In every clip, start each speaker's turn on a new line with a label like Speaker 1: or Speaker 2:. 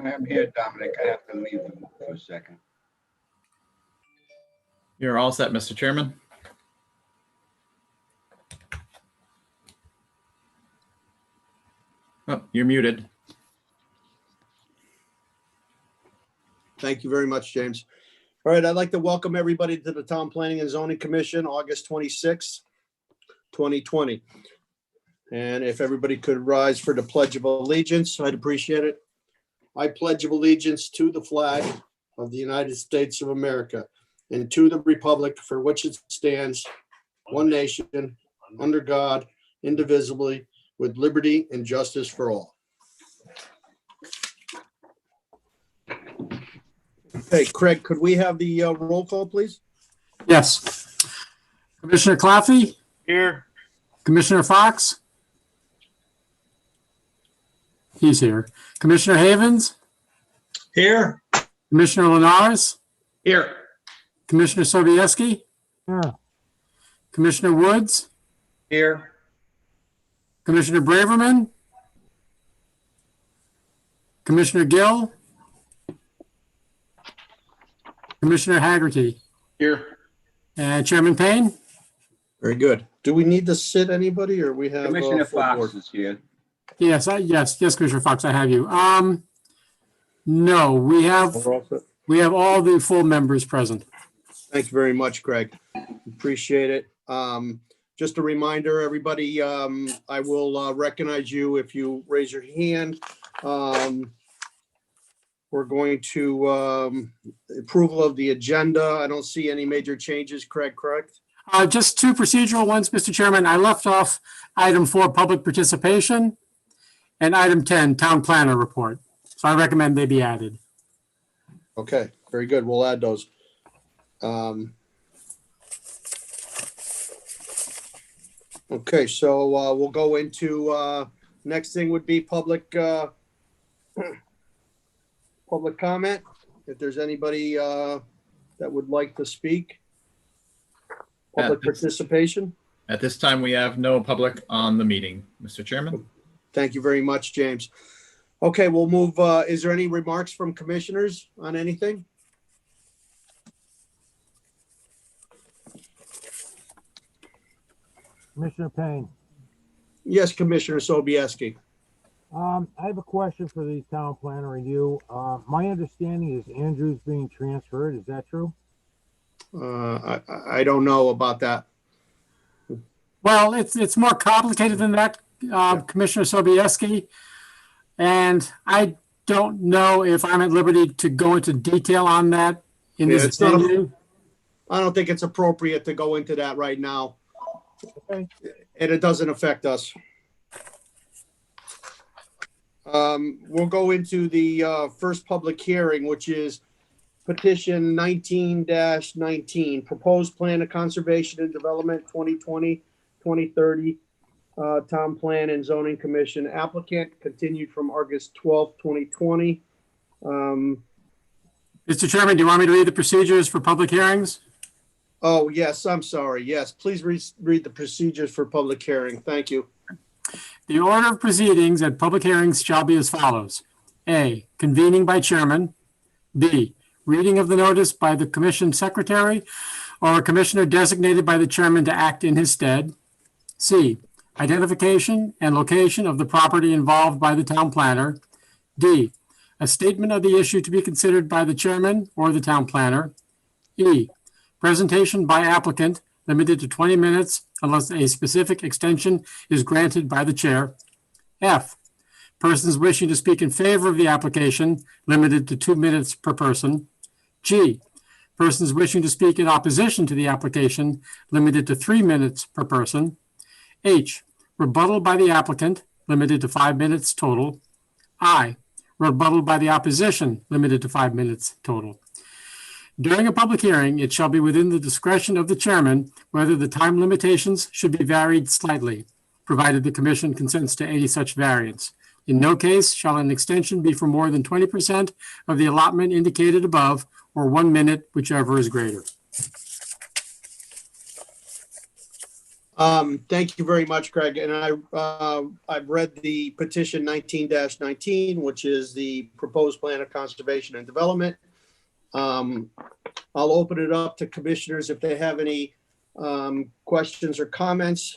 Speaker 1: I'm here, Dominic. I have to leave for a second.
Speaker 2: You're all set, Mr. Chairman. Oh, you're muted.
Speaker 3: Thank you very much, James. All right, I'd like to welcome everybody to the Town Planning and Zoning Commission, August 26, 2020. And if everybody could rise for the Pledge of Allegiance, I'd appreciate it. I pledge of allegiance to the flag of the United States of America and to the republic for which it stands, one nation, under God, indivisibly, with liberty and justice for all. Hey, Craig, could we have the roll call, please?
Speaker 4: Yes. Commissioner Claffey?
Speaker 5: Here.
Speaker 4: Commissioner Fox? He's here. Commissioner Havens?
Speaker 5: Here.
Speaker 4: Commissioner Linares?
Speaker 5: Here.
Speaker 4: Commissioner Sobieski?
Speaker 5: Here.
Speaker 4: Commissioner Woods?
Speaker 5: Here.
Speaker 4: Commissioner Braverman? Commissioner Gill? Commissioner Haggerty?
Speaker 5: Here.
Speaker 4: And Chairman Payne?
Speaker 3: Very good. Do we need to sit anybody or we have?
Speaker 1: Commissioner
Speaker 3: full
Speaker 1: Fox
Speaker 3: board?
Speaker 1: is here.
Speaker 4: Yes, yes, Commissioner Fox, I have you. No, we have all the full members present.
Speaker 3: Thank you very much, Craig. Appreciate it. Just a reminder, everybody, I will recognize you if you raise your hand. We're going to approval of the agenda. I don't see any major changes, Craig, correct?
Speaker 4: Just two procedural ones, Mr. Chairman. I left off item 4, public participation, and item 10, town planner report. So I recommend they be added.
Speaker 3: Okay, very good. We'll add those. Okay, so we'll go into next thing would be public public comment. If there's anybody that would like to speak. Public participation.
Speaker 2: At this time, we have no public on the meeting, Mr. Chairman.
Speaker 3: Thank you very much, James. Okay, we'll move. Is there any remarks from commissioners on anything?
Speaker 6: Commissioner Payne,
Speaker 3: Yes, Commissioner Sobieski.
Speaker 6: I have a question for the town planner review. My understanding is Andrew's being transferred. Is that true?
Speaker 3: I don't know about that.
Speaker 4: Well, it's more complicated than that, Commissioner Sobieski. And I don't know if I'm at liberty to go into detail on that in this venue.
Speaker 3: I don't think it's appropriate to go into that right now.
Speaker 6: Okay.
Speaker 3: And it doesn't affect us. We'll go into the first public hearing, which is petition 19-19, proposed plan of conservation and development 2020-2030, town plan and zoning commission. Applicant continued from August 12th, 2020.
Speaker 4: Mr. Chairman, do you want me to read the procedures for public hearings?
Speaker 3: Oh, yes, I'm sorry. Yes, please read the procedures for public hearing. Thank you.
Speaker 4: The order of proceedings at public hearings shall be as follows. A, convening by chairman. B, reading of the notice by the commission secretary or a commissioner designated by the chairman to act in his stead. C, identification and location of the property involved by the town planner. D, a statement of the issue to be considered by the chairman or the town planner. E, presentation by applicant limited to 20 minutes unless a specific extension is granted by the chair. F, persons wishing to speak in favor of the application limited to 2 minutes per person. G, persons wishing to speak in opposition to the application limited to 3 minutes per person. H, rebuttal by the applicant limited to 5 minutes total. I, rebuttal by the opposition limited to 5 minutes total. During a public hearing, it shall be within the discretion of the chairman whether the time limitations should be varied slightly, provided the commission consents to any such variance. In no case shall an extension be for more than 20% of the allotment indicated above, or 1 minute, whichever is greater.
Speaker 3: Thank you very much, Craig. And I've read the petition 19-19, which is the proposed plan of conservation and development. I'll open it up to commissioners if they have any questions or comments.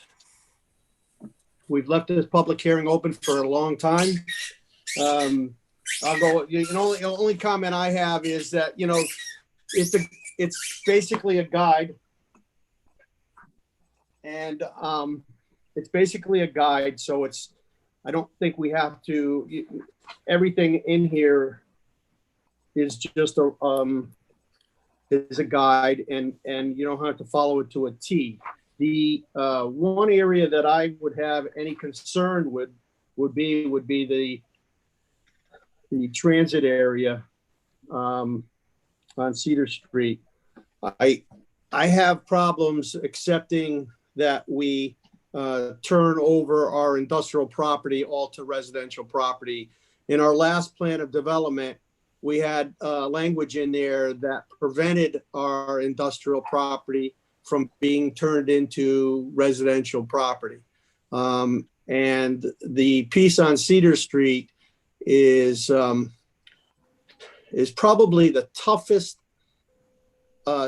Speaker 3: We've left this public hearing open for a long time. I'll go, the only comment I have is that, it's basically a guide. And it's basically a guide. So I don't think we have to, everything in here is just is a guide, and you don't have to follow it to a T. The one area that I would have any concern with would be the transit area on Cedar Street. I have problems accepting that we turn over our industrial property all to residential property. In our last plan of development, we had language in there that prevented our industrial property from being turned into residential property. And the piece on Cedar Street is probably the toughest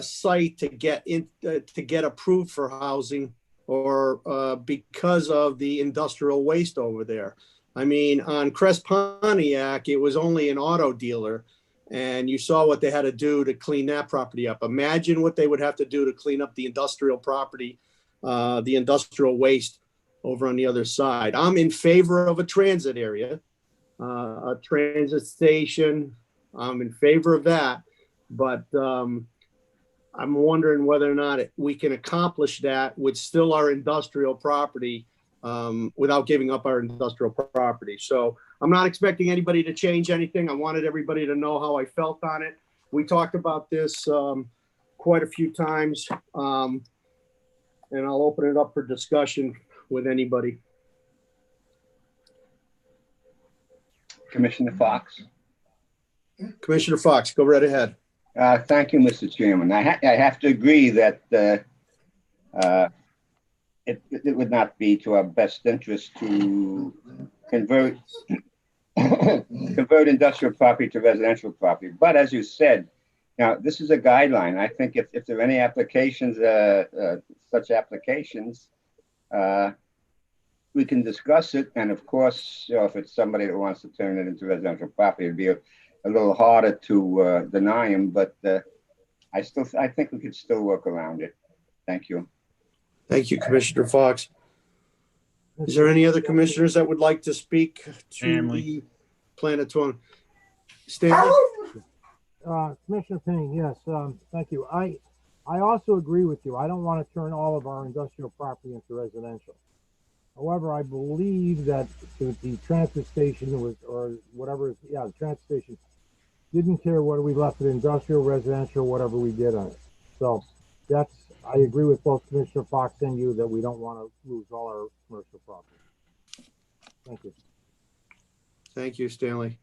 Speaker 3: site to get approved for housing, or because of the industrial waste over there. I mean, on Crest Pontiac, it was only an auto dealer, and you saw what they had to do to clean that property up. Imagine what they would have to do to clean up the industrial property, the industrial waste over on the other side. I'm in favor of a transit area, a transit station. I'm in favor of that, but I'm wondering whether or not we can accomplish that with still our industrial property, without giving up our industrial property. So I'm not expecting anybody to change anything. I wanted everybody to know how I felt on it. We talked about this quite a few times, and I'll open it up for discussion with anybody.
Speaker 1: Commissioner Fox.
Speaker 3: Commissioner Fox, go right ahead.
Speaker 1: Thank you, Mr. Chairman. I have to agree that it would not be to our best interest to convert industrial property to residential property. But as you said, now this is a guideline. I think if there are any applications, such applications, we can discuss it. And of course, if it's somebody that wants to turn it into residential property, it'd be a little harder to deny them. But I think we could still work around it. Thank you.
Speaker 3: Thank you, Commissioner Fox. Is there any other commissioners that would like to speak to
Speaker 2: Stanley.
Speaker 3: the plan of 20? Stanley?
Speaker 6: Commissioner Payne, yes, thank you. I also agree with you. I don't want to turn all of our industrial property into residential. However, I believe that the transfer station was, or whatever, the transfer station didn't care whether we left it industrial, residential, whatever we did on it. So I agree with both Commissioner Fox and you that we don't want to lose all our commercial property. Thank you.
Speaker 3: Thank you, Stanley.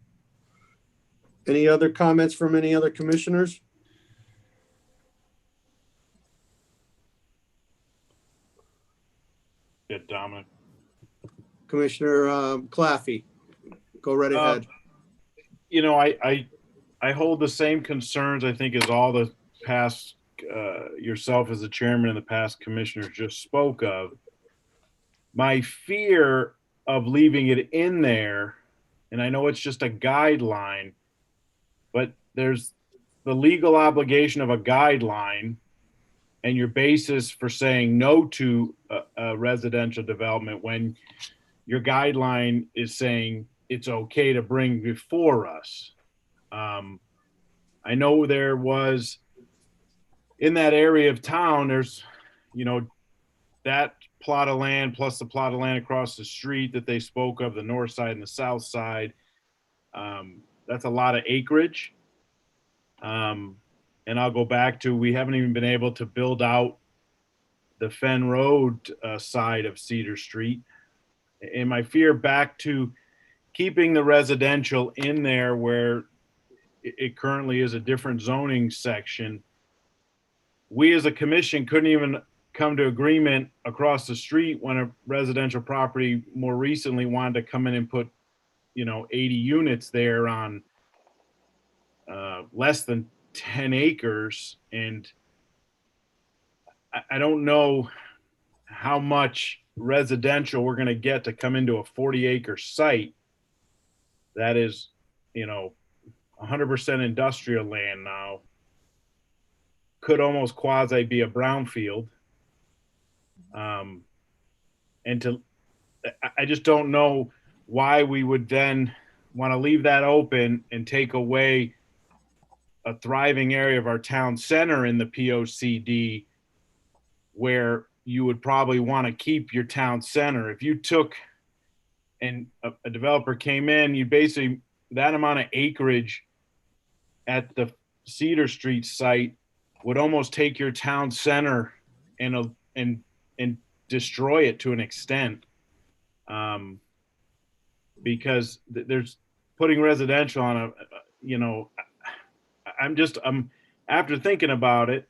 Speaker 3: Any other comments from any other commissioners?
Speaker 7: Yeah, Dominic.
Speaker 3: Commissioner Claffey, go right ahead.
Speaker 7: I hold the same concerns, I think, as all the past, yourself as the chairman and the past commissioners just spoke of. My fear of leaving it in there, and I know it's just a guideline, but there's the legal obligation of a guideline and your basis for saying no to a residential development when your guideline is saying it's okay to bring before us. I know there was, in that area of town, there's, that plot of land plus the plot of land across the street that they spoke of, the north side and the south side. That's a lot of acreage. And I'll go back to, we haven't even been able to build out the Fen Road side of Cedar Street. And my fear back to keeping the residential in there where it currently is a different zoning section. We as a commission couldn't even come to agreement across the street when a residential property more recently wanted to come in and put, 80 units there on less than 10 acres. And I don't know how much residential we're going to get to come into a 40-acre site that is, 100% industrial land now. Could almost quasi be a brownfield. I just don't know why we would then want to leave that open and take away a thriving area of our town center in the POCD, where you would probably want to keep your town center. If you took and a developer came in, you basically, that amount of acreage at the Cedar Street site would almost take your town center and destroy it to an extent. Because there's putting residential on I'm after thinking about it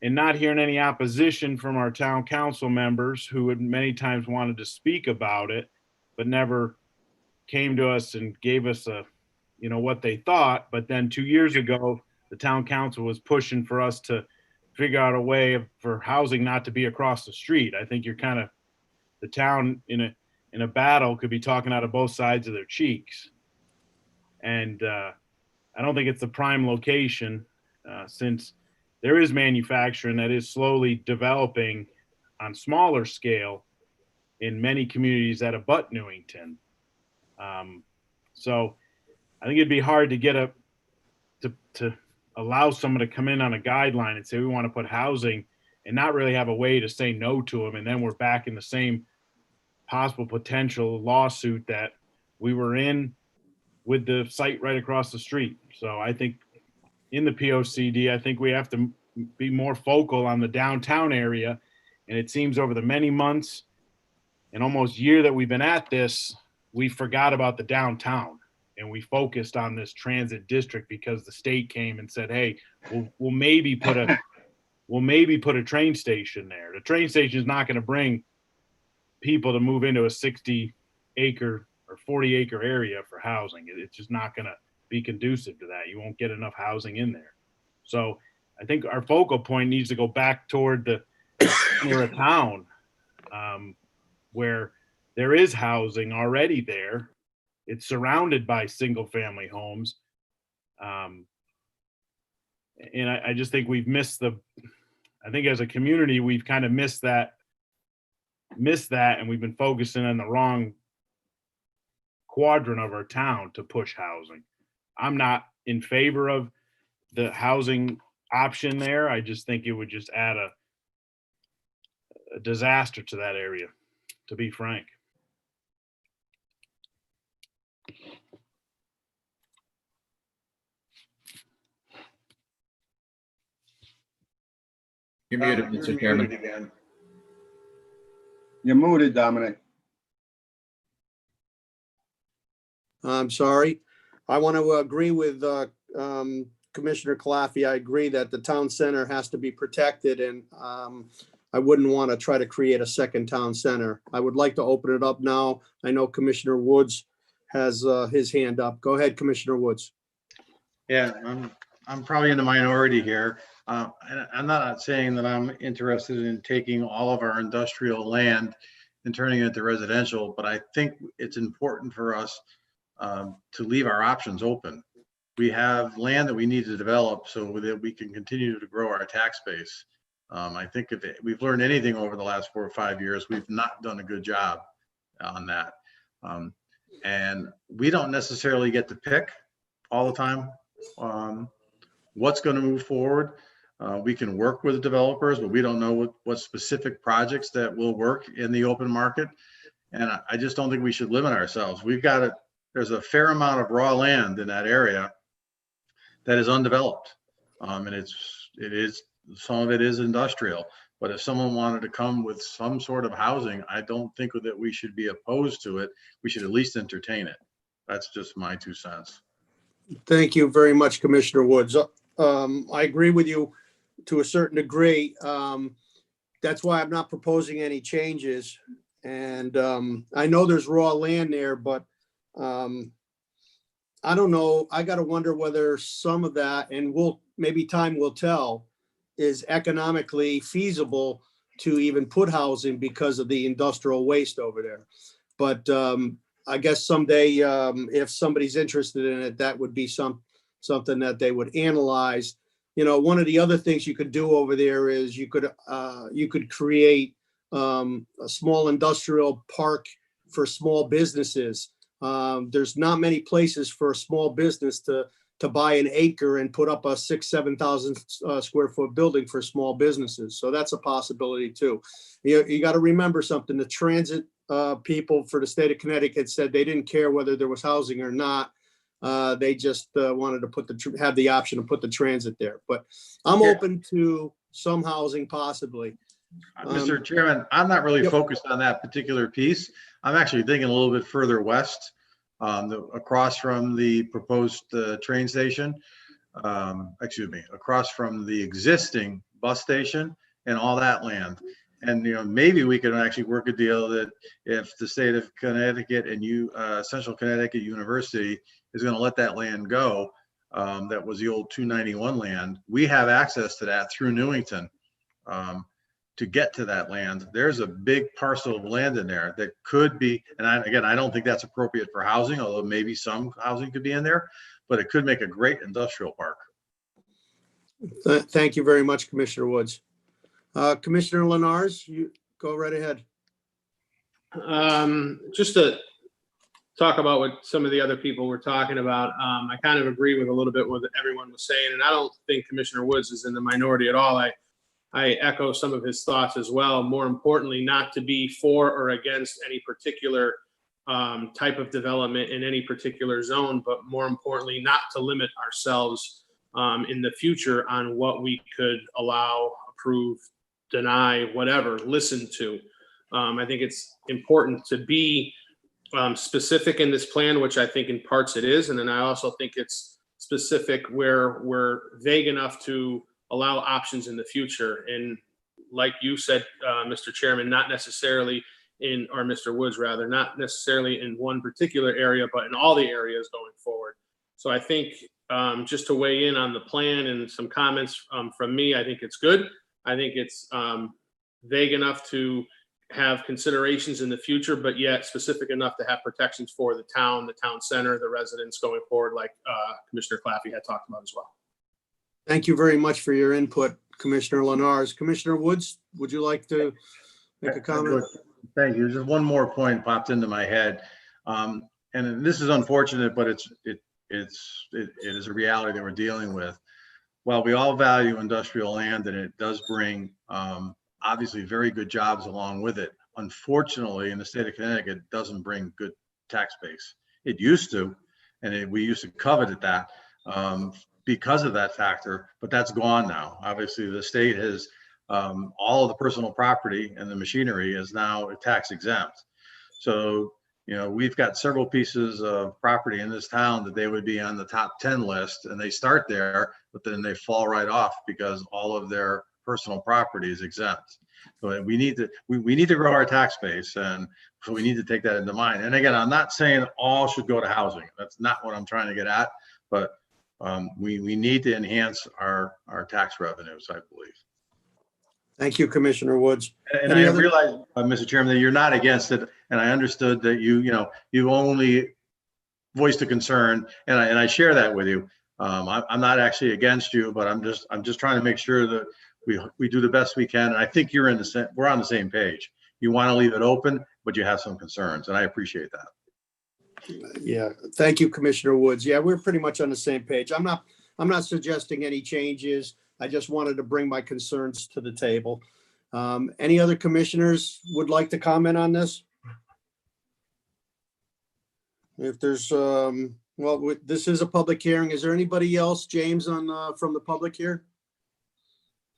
Speaker 7: and not hearing any opposition from our town council members who had many times wanted to speak about it, but never came to us and gave us what they thought. But then 2 years ago, the town council was pushing for us to figure out a way for housing not to be across the street. I think you're kind of, the town in a battle could be talking out of both sides of their cheeks. And I don't think it's the prime location, since there is manufacturing that is slowly developing on smaller scale in many communities that abut Newington. So I think it'd be hard to get to allow someone to come in on a guideline and say we want to put housing and not really have a way to say no to them, and then we're back in the same possible potential lawsuit that we were in with the site right across the street. So I think in the POCD, I think we have to be more focal on the downtown area. And it seems over the many months and almost year that we've been at this, we forgot about the downtown and we focused on this transit district because the state came and said, hey, we'll maybe put a train station there. The train station is not going to bring people to move into a 60-acre or 40-acre area for housing. It's just not going to be conducive to that. You won't get enough housing in there. So I think our focal point needs to go back toward the center of town, where there is housing already there. It's surrounded by single-family homes. And I just think we've missed I think as a community, we've kind of missed that, and we've been focusing on the wrong quadrant of our town to push housing. I'm not in favor of the housing option there. I just think it would just add a disaster to that area, to be frank.
Speaker 2: You're muted, Mr. Chairman.
Speaker 1: You're muted, Dominic.
Speaker 3: I'm sorry. I want to agree with Commissioner Claffey. I agree that the town center has to be protected, and I wouldn't want to try to create a second town center. I would like to open it up now. I know Commissioner Woods has his hand up. Go ahead, Commissioner Woods.
Speaker 5: Yeah, I'm probably in the minority here. And I'm not saying that I'm interested in taking all of our industrial land and turning it into residential, but I think it's important for us to leave our options open. We have land that we need to develop so that we can continue to grow our tax base. I think if we've learned anything over the last 4 or 5 years, we've not done a good job on that. And we don't necessarily get to pick all the time what's going to move forward. We can work with the developers, but we don't know what specific projects that will work in the open market. And I just don't think we should limit ourselves. There's a fair amount of raw land in that area that is undeveloped. And some of it is industrial, but if someone wanted to come with some sort of housing, I don't think that we should be opposed to it. We should at least entertain it. That's just my 2 cents.
Speaker 3: Thank you very much, Commissioner Woods. I agree with you to a certain degree. that's why I'm not proposing any changes. And I know there's raw land there, but I don't know. I got to wonder whether some of that, and maybe time will tell, is economically feasible to even put housing because of the industrial waste over there. But I guess someday, if somebody's interested in it, that would be something that they would analyze. You know, one of the other things you could do over there is you could create a small industrial park for small businesses. There's not many places for a small business to buy an acre and put up a 7,000 square foot building for small businesses. So that's a possibility too. You got to remember something. The transit people for the state of Connecticut said they didn't care whether there was housing or not. They just wanted to have the option to put the transit there. But I'm open to some housing possibly.
Speaker 5: Mr. Chairman, I'm not really focused on that particular piece. I'm actually thinking a little bit further west, across from the proposed train station. Across from the existing bus station and all that land. And, you know, maybe we could actually work a deal that if the state of Connecticut and Central Connecticut University is going to let that land go, that was the old 291 land, we have access to that through Newington. To get to that land, there's a big parcel of land in there that could be, and I don't think that's appropriate for housing, although maybe some housing could be in there, but it could make a great industrial park.
Speaker 3: Thank you very much, Commissioner Woods. Commissioner Lenars, you go right ahead.
Speaker 8: Just to talk about what some of the other people were talking about, I kind of agree with a little bit what everyone was saying, and I don't think Commissioner Woods is in the minority at all. I echo some of his thoughts as well. More importantly, not to be for or against any particular type of development in any particular zone, but more importantly, not to limit ourselves in the future on what we could allow, approve, deny, whatever, listen to. I think it's important to be specific in this plan, which I think in parts it is. And then I also think it's specific where we're vague enough to allow options in the future. And like you said, Mr. Chairman, not necessarily or Mr. Woods rather, not necessarily in one particular area, but in all the areas going forward. So I think just to weigh in on the plan and some comments from me, I think it's good. I think it's vague enough to have considerations in the future, but yet specific enough to have protections for the town center, the residents going forward, like Commissioner Claffey had talked about as well.
Speaker 3: Thank you very much for your input, Commissioner Lenars. Commissioner Woods, would you like to make a comment?
Speaker 5: Thank you. Just one more point popped into my head. And this is unfortunate, but it is a reality that we're dealing with. While we all value industrial land and it does bring obviously very good jobs along with it, unfortunately in the state of Connecticut, it doesn't bring good tax base. It used to, and we used to covet that because of that factor, but that's gone now. Obviously the state has all of the personal property and the machinery is now tax exempt. So, you know, we've got several pieces of property in this town that they would be on the top 10 list, and they start there, but then they fall right off because all of their personal property is exempt. So we need to grow our tax base, and so we need to take that into mind. And again, I'm not saying all should go to housing. That's not what I'm trying to get at, but we need to enhance our tax revenues, I believe.
Speaker 3: Thank you, Commissioner Woods.
Speaker 5: And I realize, Mr. Chairman, that you're not against it, and I understood that you only voiced a concern, and I share that with you. I'm not actually against you, but I'm just trying to make sure that we do the best we can. And I think we're on the same page. You want to leave it open, but you have some concerns, and I appreciate that.
Speaker 3: Yeah, thank you, Commissioner Woods. Yeah, we're pretty much on the same page. I'm not suggesting any changes. I just wanted to bring my concerns to the table. Any other commissioners would like to comment on this? If there's, well, this is a public hearing. Is there anybody else, James, from the public here?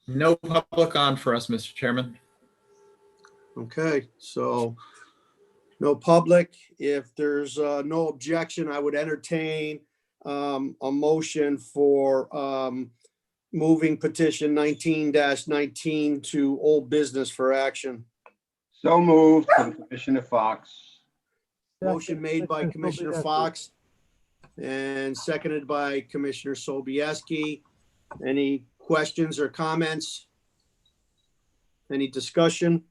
Speaker 2: No public on for us, Mr. Chairman.
Speaker 3: Okay, so no public. If there's no objection, I would entertain a motion for moving petition 19-19 to old business for action.
Speaker 1: So moved from Commissioner Fox.
Speaker 3: Motion made by Commissioner Fox and seconded by Commissioner Sobieski. Any questions or comments? Any discussion?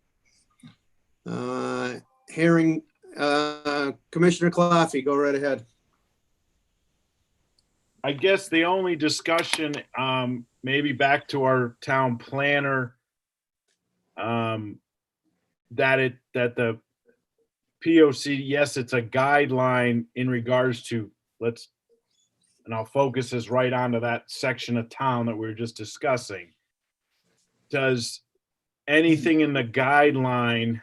Speaker 3: Hearing Commissioner Claffey, go right ahead.
Speaker 7: I guess the only discussion, maybe back to our town planner, that the POC, yes, it's a guideline in regards to and I'll focus this right onto that section of town that we were just discussing. Does anything in the guideline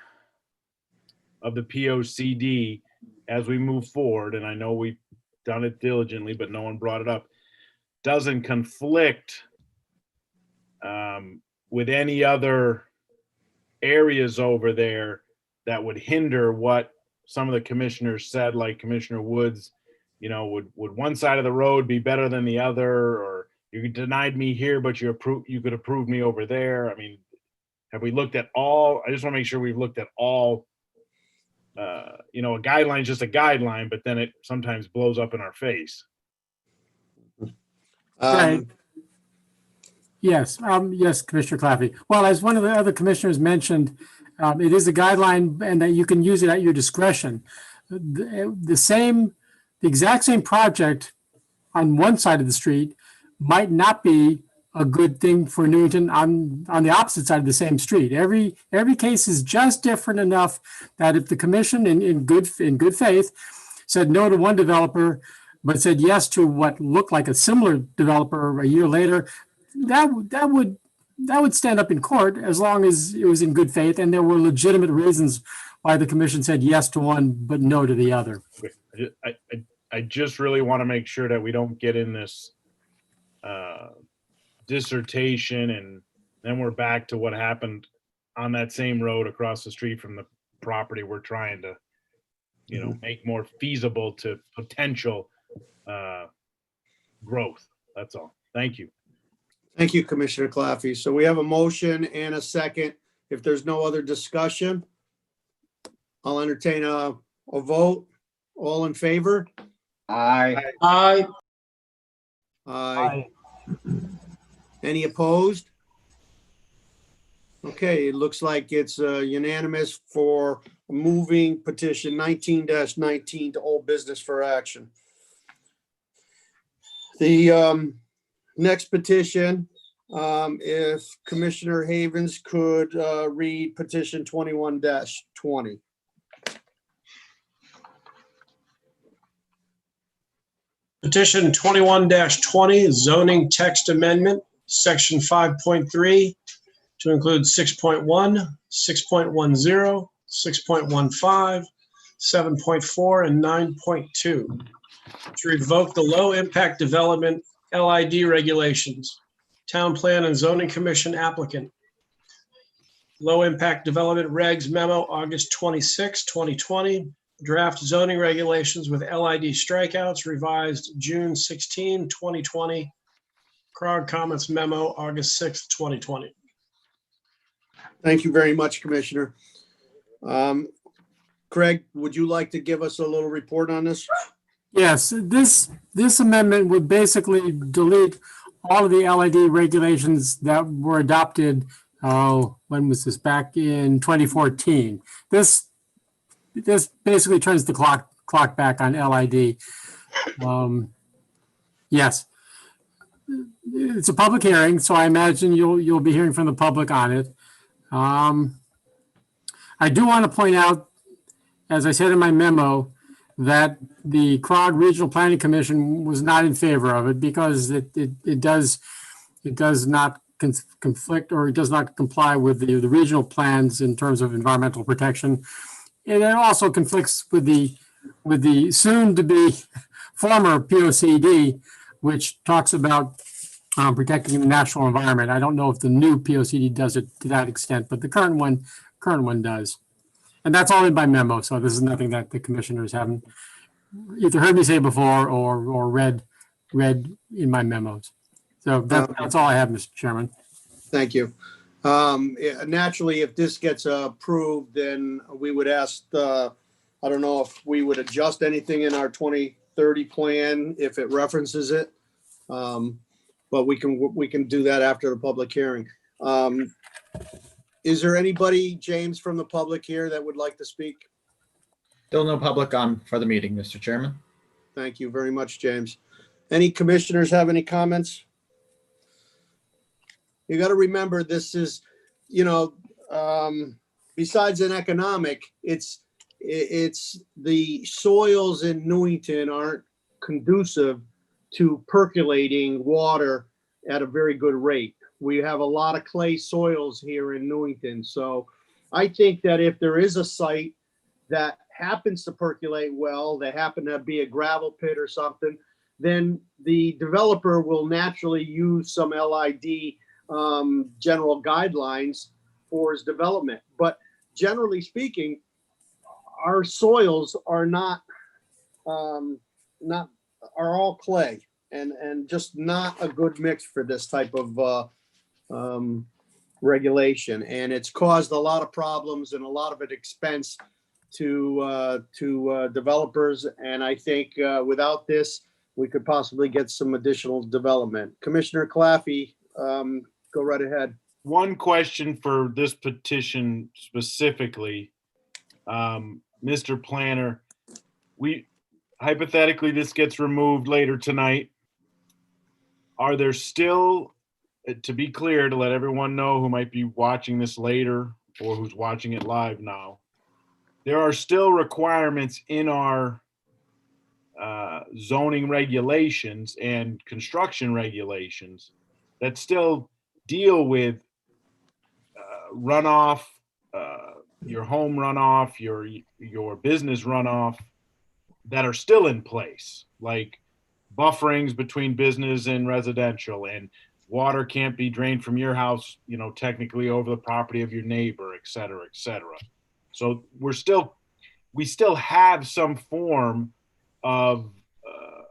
Speaker 7: of the POCD as we move forward, and I know we've done it diligently, but no one brought it up, doesn't conflict with any other areas over there that would hinder what some of the commissioners said, like Commissioner Woods, would one side of the road be better than the other, or you denied me here, but you could approve me over there. I mean, have we looked at all? I just want to make sure we've looked at all. A guideline is just a guideline, but then it sometimes blows up in our face.
Speaker 4: Right. Yes, yes, Commissioner Claffey. Well, as one of the other commissioners mentioned, it is a guideline and that you can use it at your discretion. The exact same project on one side of the street might not be a good thing for Newington on the opposite side of the same street. Every case is just different enough that if the commission in good faith said no to one developer, but said yes to what looked like a similar developer a year later, that would stand up in court as long as it was in good faith and there were legitimate reasons why the commission said yes to one but no to the other.
Speaker 7: I just really want to make sure that we don't get in this dissertation and then we're back to what happened on that same road across the street from the property we're trying to, make more feasible to potential growth. That's all. Thank you.
Speaker 3: Thank you, Commissioner Claffey. So we have a motion and a second. If there's no other discussion, I'll entertain a vote. All in favor?
Speaker 1: Aye.
Speaker 3: Aye.
Speaker 6: Aye.
Speaker 3: Any opposed? Okay, it looks like it's unanimous for moving petition 19-19 to old business for action. The next petition, if Commissioner Havens could read petition 21-20.
Speaker 9: Petition 21-20 zoning text amendment, section 5.3 to include 6.1, 6.10, 6.15, 7.4, and 9.2 to revoke the low impact development LID regulations. Town Plan and Zoning Commission applicant. Low impact development regs memo, August 26, 2020. Draft zoning regulations with LID strikeouts revised June 16, 2020. CROG comments memo, August 6, 2020.
Speaker 3: Thank you very much, Commissioner. Craig, would you like to give us a little report on this?
Speaker 4: Yes, this amendment would basically delete all of the LID regulations that were adopted, when was this, back in 2014. This basically turns the clock back on LID. Yes. It's a public hearing, so I imagine you'll be hearing from the public on it. I do want to point out, as I said in my memo, that the CROG Regional Planning Commission was not in favor of it because it does not conflict, or it does not comply with the regional plans in terms of environmental protection. And it also conflicts with the soon-to-be former POCD, which talks about protecting the natural environment. I don't know if the new POCD does it to that extent, but the current one does. And that's all in my memo, so this is nothing that the commissioners haven't either heard me say before or read in my memos. So that's all I have, Mr. Chairman.
Speaker 3: Thank you. Naturally, if this gets approved, then we would ask, I don't know if we would adjust anything in our 2030 plan if it references it. But we can do that after the public hearing. Is there anybody, James, from the public here that would like to speak?
Speaker 2: Still no public on for the meeting, Mr. Chairman.
Speaker 3: Thank you very much, James. Any commissioners have any comments? You got to remember, this is, besides an economic, it's the soils in Newington aren't conducive to percolating water at a very good rate. We have a lot of clay soils here in Newington. So I think that if there is a site that happens to percolate well, they happen to be a gravel pit or something, then the developer will naturally use some LID general guidelines for his development. But generally speaking, our soils are are all clay and just not a good mix for this type of regulation. And it's caused a lot of problems and a lot of expense to developers. And I think without this, we could possibly get some additional development. Commissioner Claffey, go right ahead.
Speaker 7: One question for this petition specifically, Mr. Planner, hypothetically, this gets removed later tonight. Are there still, to be clear, to let everyone know who might be watching this later or who's watching it live now, there are still requirements in our zoning regulations and construction regulations that still deal with runoff, your home runoff, your business runoff, that are still in place, like bufferings between business and residential, and water can't be drained from your house, technically over the property of your neighbor, et cetera, et cetera. So we still have some form of,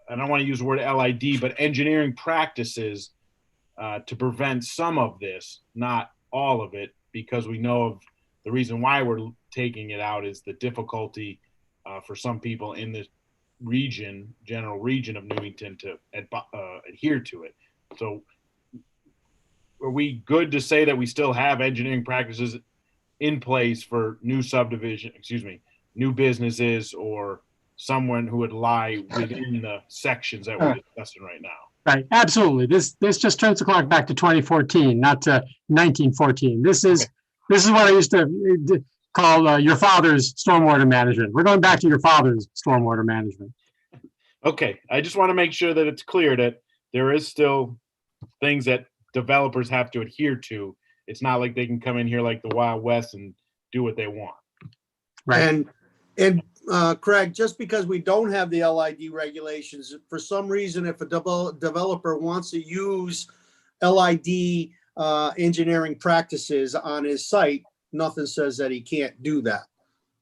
Speaker 7: I don't want to use the word LID, but engineering practices to prevent some of this, not all of it, because we know of the reason why we're taking it out is the difficulty for some people in the general region of Newington to adhere to it. So are we good to say that we still have engineering practices in place for new new businesses or someone who would lie within the sections that we're discussing right now?
Speaker 4: Right, absolutely. This just turns the clock back to 2014, not to 1914. This is what I used to call your father's stormwater management. We're going back to your father's stormwater management.
Speaker 7: Okay, I just want to make sure that it's clear that there is still things that developers have to adhere to. It's not like they can come in here like the Wild West and do what they want.
Speaker 4: Right.
Speaker 3: And Craig, just because we don't have the LID regulations, for some reason, if a developer wants to use LID engineering practices on his site, nothing says that he can't do that.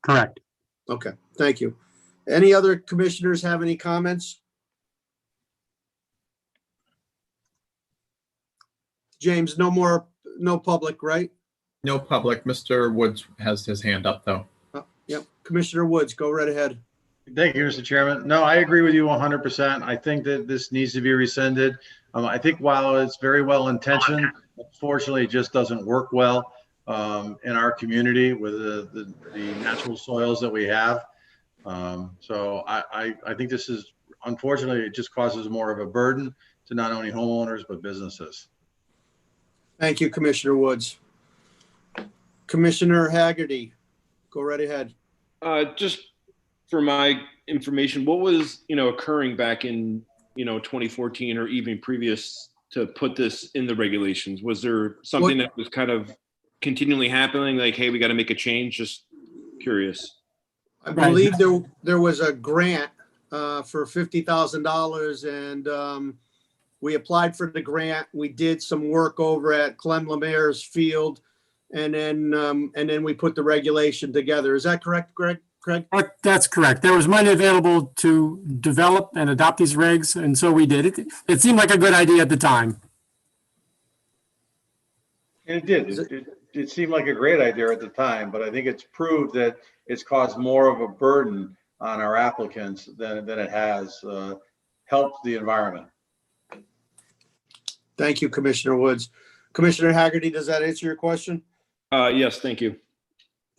Speaker 4: Correct.
Speaker 3: Okay, thank you. Any other commissioners have any comments? James, no public, right?
Speaker 2: No public. Mr. Woods has his hand up, though.
Speaker 3: Yep. Commissioner Woods, go right ahead.
Speaker 5: Thank you, Mr. Chairman. No, I agree with you 100%. I think that this needs to be rescinded. I think while it's very well intentioned, unfortunately, it just doesn't work well in our community with the natural soils that we have. So I think this is, unfortunately, it just causes more of a burden to not only homeowners, but businesses.
Speaker 3: Thank you, Commissioner Woods. Commissioner Haggerty, go right ahead.
Speaker 10: Just for my information, what was, occurring back in, 2014 or even previous to put this in the regulations? Was there something that was kind of continually happening? Like, hey, we got to make a change? Just curious.
Speaker 3: I believe there was a grant for $50,000 and we applied for the grant. We did some work over at Clem Lemaire's field and then we put the regulation together. Is that correct, Craig?
Speaker 4: That's correct. There was money available to develop and adopt these regs, and so we did it. It seemed like a good idea at the time.
Speaker 5: And it did. It seemed like a great idea at the time, but I think it's proved that it's caused more of a burden on our applicants than it has helped the environment.
Speaker 3: Thank you, Commissioner Woods. Commissioner Haggerty, does that answer your question?
Speaker 10: Yes, thank you.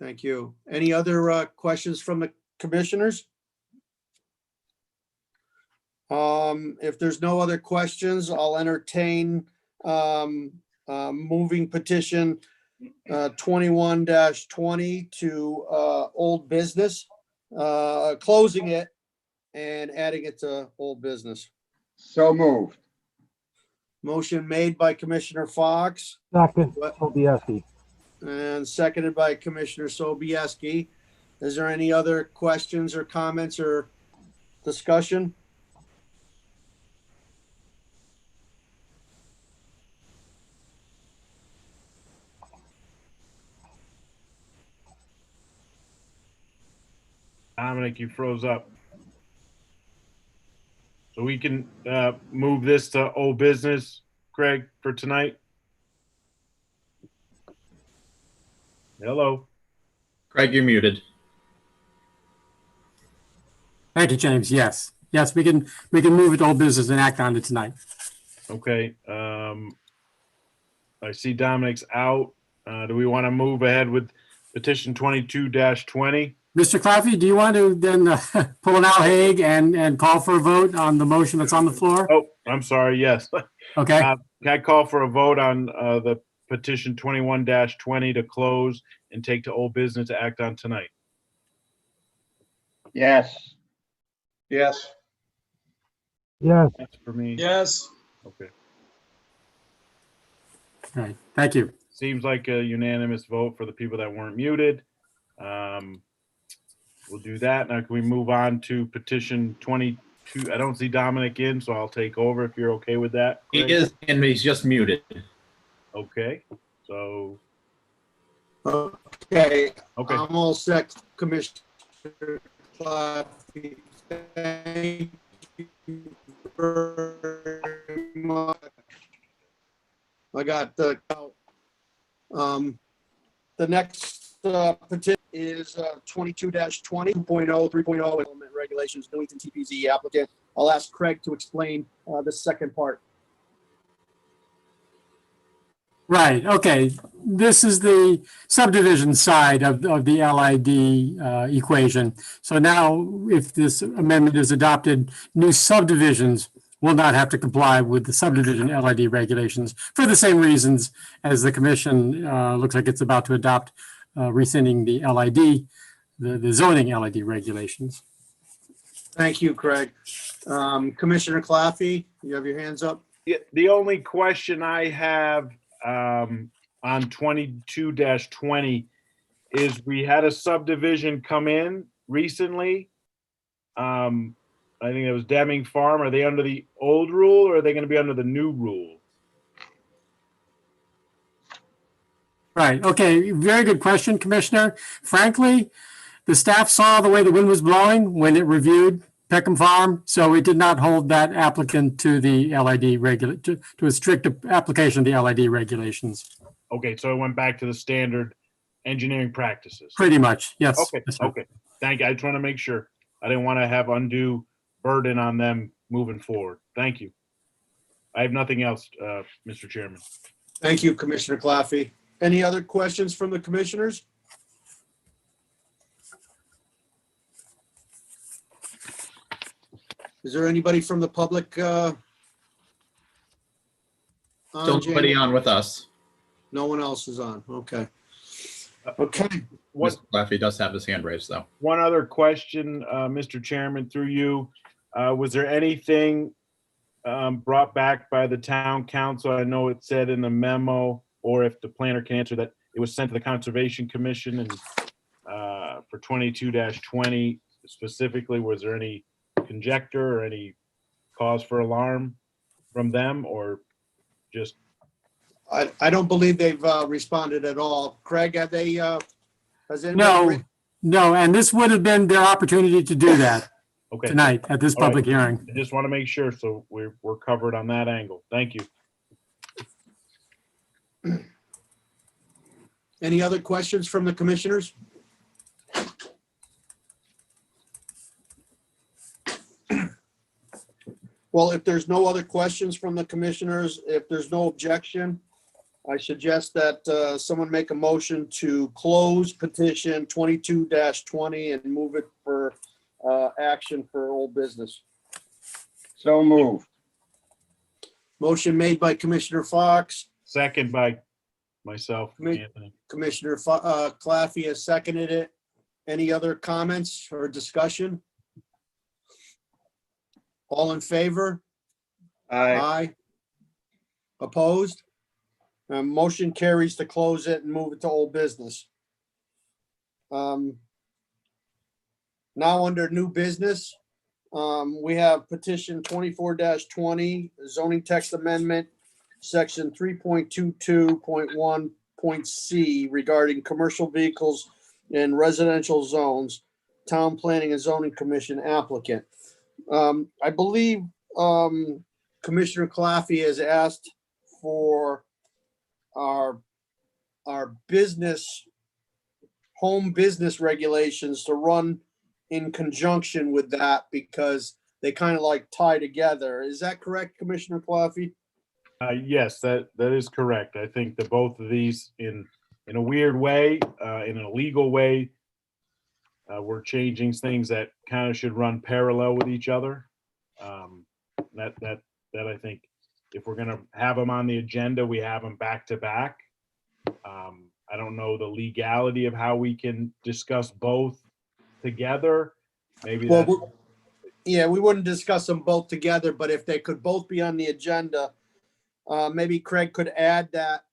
Speaker 3: Thank you. Any other questions from the commissioners? If there's no other questions, I'll entertain moving petition 21-20 to old business, closing it and adding it to old business.
Speaker 1: So moved.
Speaker 3: Motion made by Commissioner Fox
Speaker 6: Second, Sobieski.
Speaker 3: and seconded by Commissioner Sobieski. Is there any other questions or comments or discussion?
Speaker 7: Dominic, you froze up. So we can move this to old business, Craig, for tonight? Hello?
Speaker 2: Craig, you're muted.
Speaker 4: Thank you, James. Yes. Yes, we can move it to old business and act on it tonight.
Speaker 7: Okay. I see Dominic's out. Do we want to move ahead with petition 22-20?
Speaker 4: Mr. Claffey, do you want to then pull an Al Haig and call for a vote on the motion that's on the floor?
Speaker 7: Oh, I'm sorry. Yes.
Speaker 4: Okay.
Speaker 7: Can I call for a vote on the petition 21-20 to close and take to old business to act on tonight?
Speaker 1: Yes.
Speaker 5: Yes.
Speaker 6: Yes,
Speaker 7: That's for me.
Speaker 9: Yes.
Speaker 7: Okay.
Speaker 4: All right. Thank you.
Speaker 7: Seems like a unanimous vote for the people that weren't muted. We'll do that. Now, can we move on to petition 22? I don't see Dominic in, so I'll take over if you're okay with that.
Speaker 2: He
Speaker 7: Craig?
Speaker 2: is, and he's just muted.
Speaker 7: Okay. So,
Speaker 3: Okay,
Speaker 7: okay.
Speaker 3: I'm all set, Commissioner Claffey. Thank you very much. I got the next petition is 22-20, 2.0, 3.0 Development Regulations, Newington TPZ applicant. I'll ask Craig to explain the second part.
Speaker 4: Right. Okay. This is the subdivision side of the LID equation. So now if this amendment is adopted, new subdivisions will not have to comply with the subdivision LID regulations for the same reasons as the commission looks like it's about to adopt rescinding the LID, the zoning LID regulations.
Speaker 3: Thank you, Craig. Commissioner Claffey, you have your hands up?
Speaker 7: Yeah, the only question I have on 22-20 is we had a subdivision come in recently. I think it was Deming Farm. Are they under the old rule or are they going to be under the new rule?
Speaker 4: Right. Okay. Very good question, Commissioner. Frankly, the staff saw the way the wind was blowing when it reviewed Peckham Farm, so it did not hold that applicant to the LID to a strict application of the LID regulations.
Speaker 7: Okay, so it went back to the standard engineering practices.
Speaker 4: Pretty much, yes.
Speaker 7: Okay,
Speaker 4: That's right.
Speaker 7: okay. Thank you. I just want to make sure. I didn't want to have undue burden on them moving forward. Thank you. I have nothing else, Mr. Chairman.
Speaker 3: Thank you, Commissioner Claffey. Any other questions from the commissioners? Is there anybody from the public?
Speaker 2: Still nobody on with us.
Speaker 3: No one else is on. Okay. Okay.
Speaker 7: What,
Speaker 2: Mr. Claffey does have his hand raised, though.
Speaker 7: one other question, Mr. Chairman, through you. Was there anything brought back by the town council? I know it said in the memo, or if the planner can answer that, it was sent to the Conservation Commission and for 22-20 specifically, was there any conjecture or any cause for alarm from them or just?
Speaker 3: I don't believe they've responded at all. Craig, have they, has anybody?
Speaker 4: No, no, and this would have been their opportunity to do that
Speaker 7: Okay.
Speaker 4: tonight at this
Speaker 7: All right.
Speaker 4: public hearing.
Speaker 7: I just want to make sure, so we're covered on that angle. Thank you.
Speaker 3: Any other questions from the commissioners? Well, if there's no other questions from the commissioners, if there's no objection, I suggest that someone make a motion to close petition 22-20 and move it for action for old business.
Speaker 1: So moved.
Speaker 3: Motion made by Commissioner Fox.
Speaker 7: Second by myself,
Speaker 3: Me-
Speaker 7: Anthony.
Speaker 3: Commissioner Claffey has seconded it. Any other comments or discussion? All in favor? Aye. Opposed? Motion carries to close it and move it to old business. Now under new business, we have petition 24-20 zoning text amendment, section 3.22.1.c regarding commercial vehicles in residential zones, town planning and zoning commission applicant. I believe Commissioner Claffey has asked for our home business regulations to run in conjunction with that because they kind of like tie together. Is that correct, Commissioner Claffey?
Speaker 7: Yes, that is correct. I think that both of these in a weird way, in a legal way, we're changing things that kind of should run parallel with each other. That I think if we're going to have them on the agenda, we have them back to back. I don't know the legality of how we can discuss both together. Maybe
Speaker 3: Well,
Speaker 7: that's
Speaker 3: we wouldn't discuss them both together, but if they could both be on the agenda, maybe Craig could add that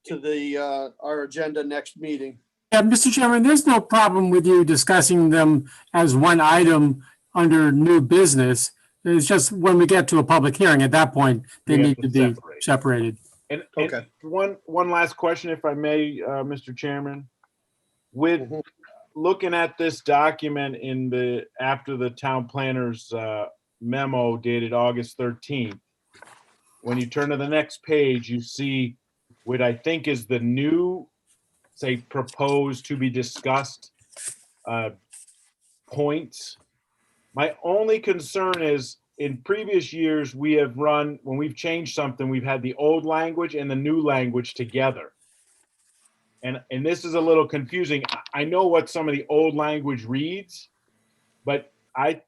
Speaker 3: to our agenda next meeting.
Speaker 4: Yeah, Mr. Chairman, there's no problem with you discussing them as one item under new business. It's just when we get to a public hearing, at that point, they
Speaker 7: We have
Speaker 4: need
Speaker 7: to
Speaker 4: to be
Speaker 7: separate.
Speaker 4: separated.
Speaker 7: And
Speaker 3: Okay.
Speaker 7: one last question, if I may, Mr. Chairman. With
Speaker 3: Mhm.
Speaker 7: looking at this document after the town planner's memo dated August 13th, when you turn to the next page, you see what I think is the new, say, proposed to be discussed points. My only concern is in previous years, we have run, when we've changed something, we've had the old language and the new language together. And this is a little confusing. I know what some of the old language reads, but I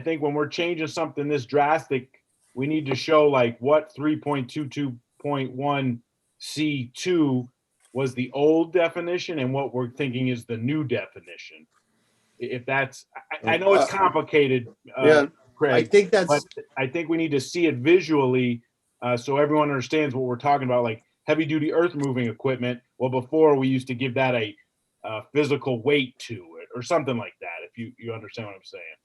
Speaker 7: think when we're changing something this drastic, we need to show like what 3.22.1C2 was the old definition and what we're thinking is the new definition. If that's, I know it's complicated,
Speaker 3: Yeah,
Speaker 7: Craig.
Speaker 3: I think
Speaker 7: But
Speaker 3: that's,
Speaker 7: I think we need to see it visually so everyone understands what we're talking about, like heavy duty earth moving equipment. Well, before we used to give that a physical weight to it or something like that, if you understand what I'm saying.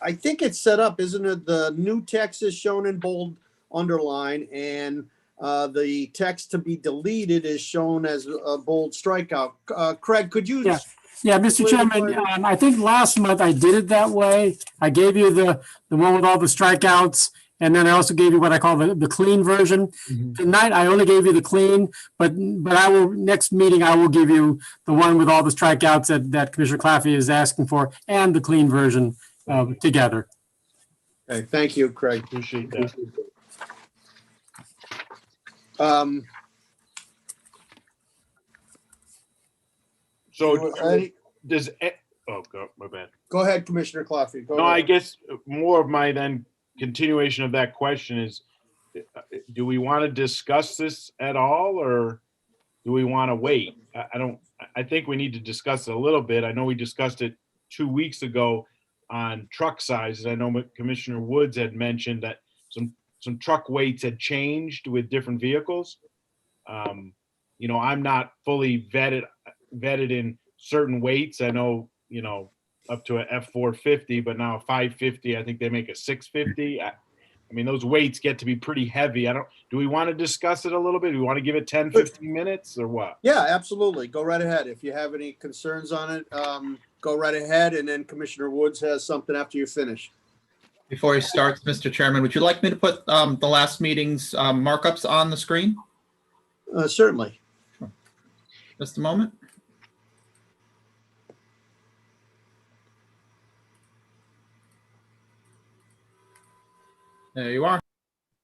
Speaker 3: I think it's set up, isn't it? The new text is shown in bold underline and the text to be deleted is shown as a bold strikeout. Craig, could you?
Speaker 4: Yeah. Yeah, Mr. Chairman, I think last month I did it that way. I gave you the one with all the strikeouts, and then I also gave you what I call the clean version. Tonight, I only gave you the clean, but I will, next meeting, I will give you the one with all the strikeouts that Commissioner Claffey is asking for, and the clean version together.
Speaker 3: Okay, thank you, Craig.
Speaker 7: Appreciate that. So does, my bad.
Speaker 3: Go ahead, Commissioner Claffey. Go
Speaker 7: No, I
Speaker 3: ahead.
Speaker 7: guess more of my then continuation of that question is, do we want to discuss this at all or do we want to wait? I think we need to discuss it a little bit. I know we discussed it 2 weeks ago on truck sizes. I know Commissioner Woods had mentioned that some truck weights had changed with different vehicles. I'm not fully vetted in certain weights. I know, up to a F450, but now a 550, I think they make a 650. I mean, those weights get to be pretty heavy. Do we want to discuss it a little bit? Do we want to give it 10, 15 minutes or what?
Speaker 3: Yeah, absolutely. Go right ahead. If you have any concerns on it, go right ahead. And then Commissioner Woods has something after you finish.
Speaker 2: Before he starts, Mr. Chairman, would you like me to put the last meeting's markups on the screen?
Speaker 3: Certainly.
Speaker 2: Just a moment. There you are.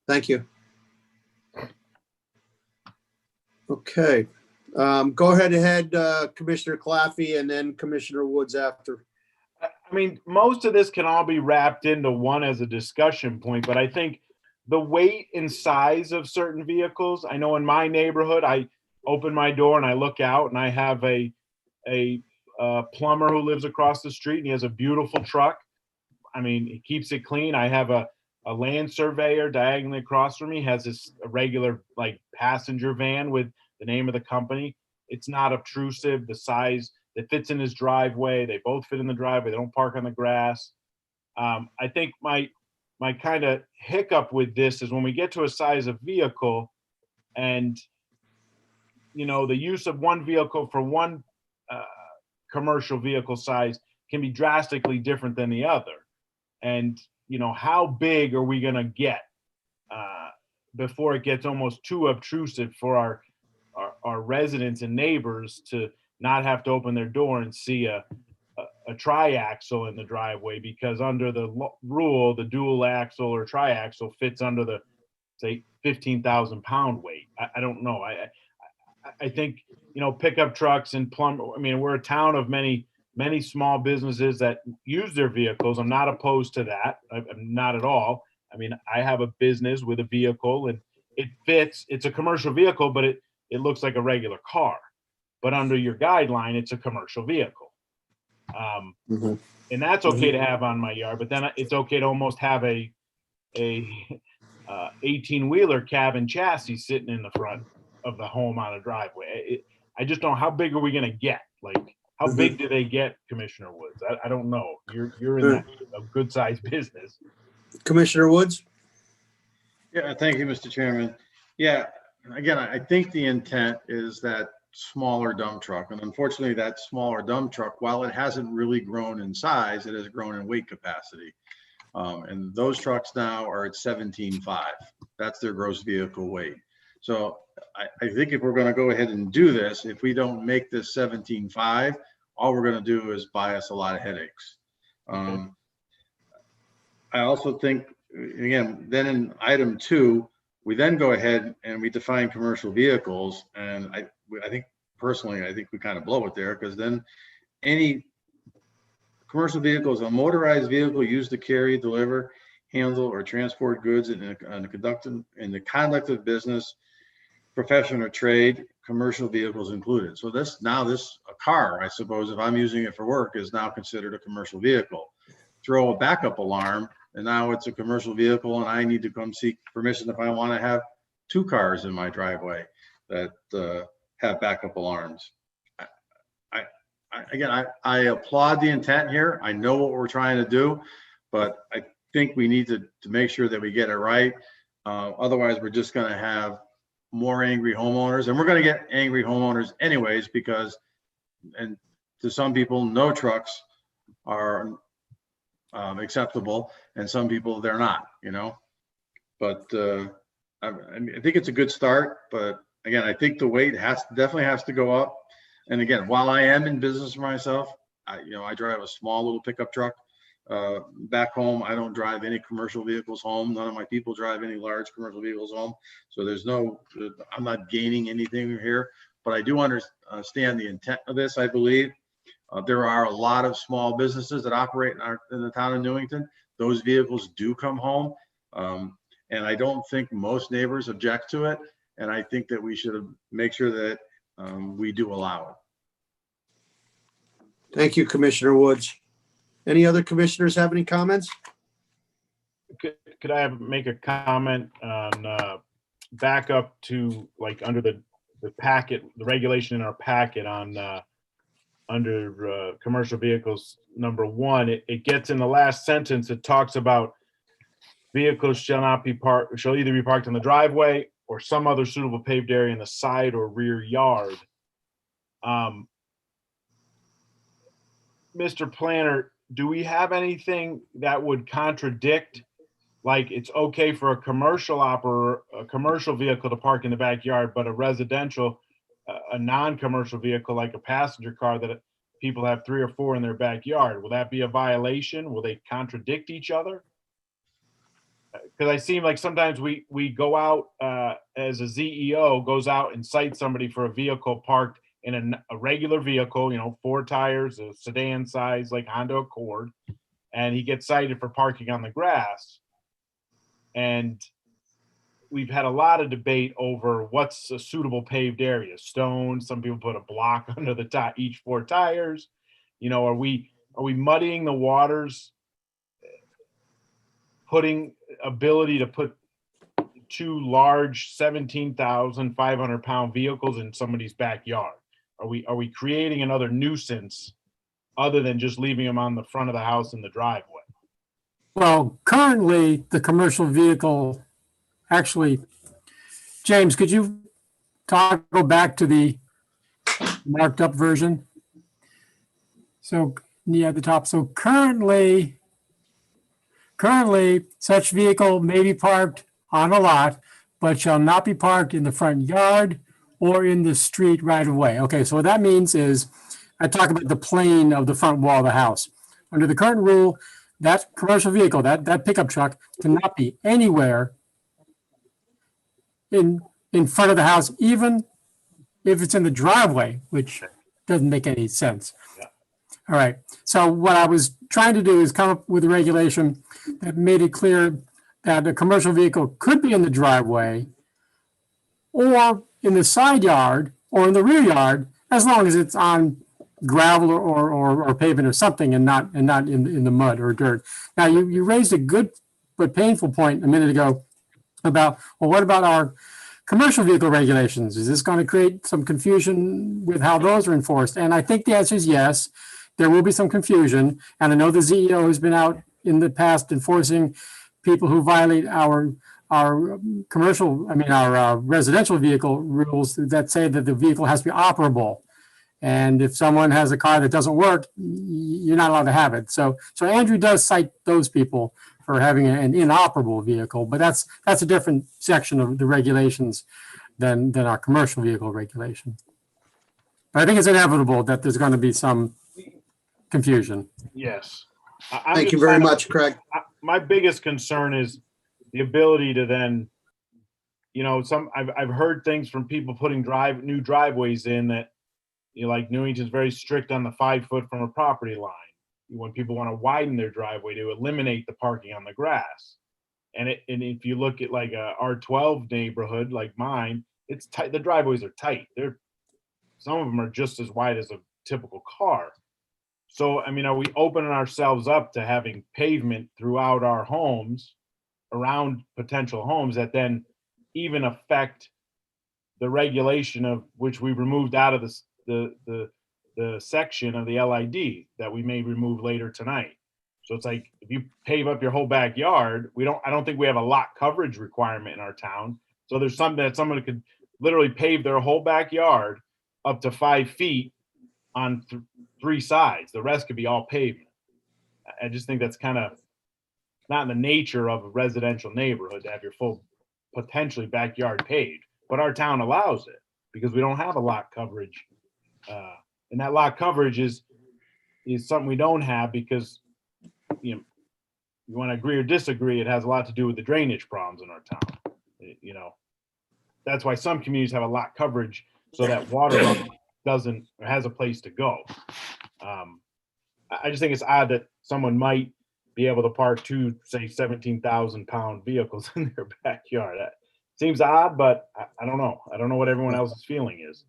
Speaker 3: Thank you. Okay. Go ahead, Commissioner Claffey, and then Commissioner Woods after.
Speaker 7: I mean, most of this can all be wrapped into one as a discussion point, but I think the weight and size of certain vehicles, I know in my neighborhood, I open my door and I look out and I have a plumber who lives across the street and he has a beautiful truck. I mean, he keeps it clean. I have a land surveyor diagonally across from me has a regular like passenger van with the name of the company. It's not obtrusive. The size that fits in his driveway. They both fit in the driveway. They don't park on the grass. I think my kind of hiccup with this is when we get to a size of vehicle and, you know, the use of one vehicle for one commercial vehicle size can be drastically different than the other. And, you know, how big are we going to get before it gets almost too obtrusive for our residents and neighbors to not have to open their door and see a triaxle in the driveway, because under the rule, the dual axle or triaxle fits under the, say, 15,000 pound weight. I don't know. I think, you know, pickup trucks and I mean, we're a town of many small businesses that use their vehicles. I'm not opposed to that. I'm not at all. I mean, I have a business with a vehicle and it fits. It's a commercial vehicle, but it looks like a regular car. But under your guideline, it's a commercial vehicle. And that's okay to have on my yard, but then it's okay to almost have a 18-wheeler cab and chassis sitting in the front of the home on a driveway. I just don't know, how big are we going to get? Like, how big do they get, Commissioner Woods? I don't know. You're in that a good sized business.
Speaker 3: Commissioner Woods?
Speaker 5: Yeah, thank you, Mr. Chairman. Yeah, again, I think the intent is that smaller dump truck. And unfortunately, that smaller dump truck, while it hasn't really grown in size, it has grown in weight capacity. And those trucks now are at 17.5. That's their gross vehicle weight. So I think if we're going to go ahead and do this, if we don't make this 17.5, all we're going to do is buy us a lot of headaches. I also think, again, then in item 2, we then go ahead and we define commercial vehicles. And I think personally, I think we kind of blow it there, because then any commercial vehicle is a motorized vehicle used to carry, deliver, handle, or transport goods in the conduct of business, profession, or trade, commercial vehicles included. So a car, I suppose, if I'm using it for work, is now considered a commercial vehicle. Throw a backup alarm, and now it's a commercial vehicle, and I need to come seek permission if I want to have 2 cars in my driveway that have backup alarms. I applaud the intent here. I know what we're trying to do, but I think we need to make sure that we get it right. Otherwise, we're just going to have more angry homeowners, and we're going to get angry homeowners anyways, because, and to some people, no trucks are acceptable, and some people they're not, you know. But I think it's a good start, but again, I think the weight definitely has to go up. And again, while I am in business for myself, I drive a small little pickup truck. Back home, I don't drive any commercial vehicles home. None of my people drive any large commercial vehicles home. So I'm not gaining anything here, but I do understand the intent of this. I believe there are a lot of small businesses that operate in the town of Newington. Those vehicles do come home. And I don't think most neighbors object to it. And I think that we should make sure that we do allow it.
Speaker 3: Thank you, Commissioner Woods. Any other commissioners have any comments?
Speaker 7: Could I make a comment on back up to like under the packet, the regulation in our packet on under commercial vehicles number 1, it gets in the last sentence, it talks about vehicles shall either be parked in the driveway or some other suitable paved area in the side or rear yard. Mr. Planner, do we have anything that would contradict like it's okay for a commercial vehicle to park in the backyard, but a residential, a non-commercial vehicle like a passenger car that people have 3 or 4 in their backyard, will that be a violation? Will they contradict each other? Because I seem like sometimes we go out as a ZEO goes out and cites somebody for a vehicle parked in a regular vehicle, 4 tires, a sedan size like Honda Accord, and he gets cited for parking on the grass. And we've had a lot of debate over what's a suitable paved area. Stone, some people put a block under the top, each 4 tires. Are we muddying the waters, putting ability to put 2 large 17,500 pound vehicles in somebody's backyard? Are we creating another nuisance other than just leaving them on the front of the house in the driveway?
Speaker 4: Well, currently, the commercial vehicle, actually, James, could you go back to the marked up version? So near the top. So currently, such vehicle may be parked on a lot, but shall not be parked in the front yard or in the street right of way. Okay, so what that means is, I talk about the plane of the front wall of the house. Under the current rule, that commercial vehicle, that pickup truck, cannot be anywhere in front of the house, even if it's in the driveway, which doesn't make any sense.
Speaker 7: Yeah.
Speaker 4: All right. So what I was trying to do is come up with a regulation that made it clear that a commercial vehicle could be in the driveway or in the side yard or in the rear yard, as long as it's on gravel or pavement or something, and not in the mud or dirt. Now, you raised a good but painful point a minute ago about, well, what about our commercial vehicle regulations? Is this going to create some confusion with how those are enforced? And I think the answer is yes. There will be some confusion. And I know the ZEO has been out in the past enforcing people who violate our residential vehicle rules that say that the vehicle has to be operable. And if someone has a car that doesn't work, you're not allowed to have it. So Andrew does cite those people for having an inoperable vehicle, but that's a different section of the regulations than our commercial vehicle regulation. But I think it's inevitable that there's going to be some confusion.
Speaker 7: Yes.
Speaker 3: Thank you very much, Craig.
Speaker 7: My biggest concern is the ability to then, I've heard things from people putting new driveways in that, like Newington's very strict on the 5 foot from a property line. When people want to widen their driveway to eliminate the parking on the grass. And if you look at like a R12 neighborhood like mine, it's tight. The driveways are tight. Some of them are just as wide as a typical car. So, are we opening ourselves up to having pavement throughout our homes, around potential homes, that then even affect the regulation of which we removed out of the section of the LID that we may remove later tonight? So it's like, if you pave up your whole backyard, I don't think we have a lot coverage requirement in our town. So there's something that someone could literally pave their whole backyard up to 5 feet on 3 sides. The rest could be all pavement. I just think that's kind of not in the nature of a residential neighborhood to have your full potentially backyard paved, but our town allows it because we don't have a lot coverage. And that lot coverage is something we don't have because, you want to agree or disagree, it has a lot to do with the drainage problems in our town. That's why some communities have a lot coverage so that water has a place to go. I just think it's odd that someone might be able to park 2, say 17,000 pound vehicles in their backyard. That seems odd, but I don't know. I don't know what everyone else's feeling is.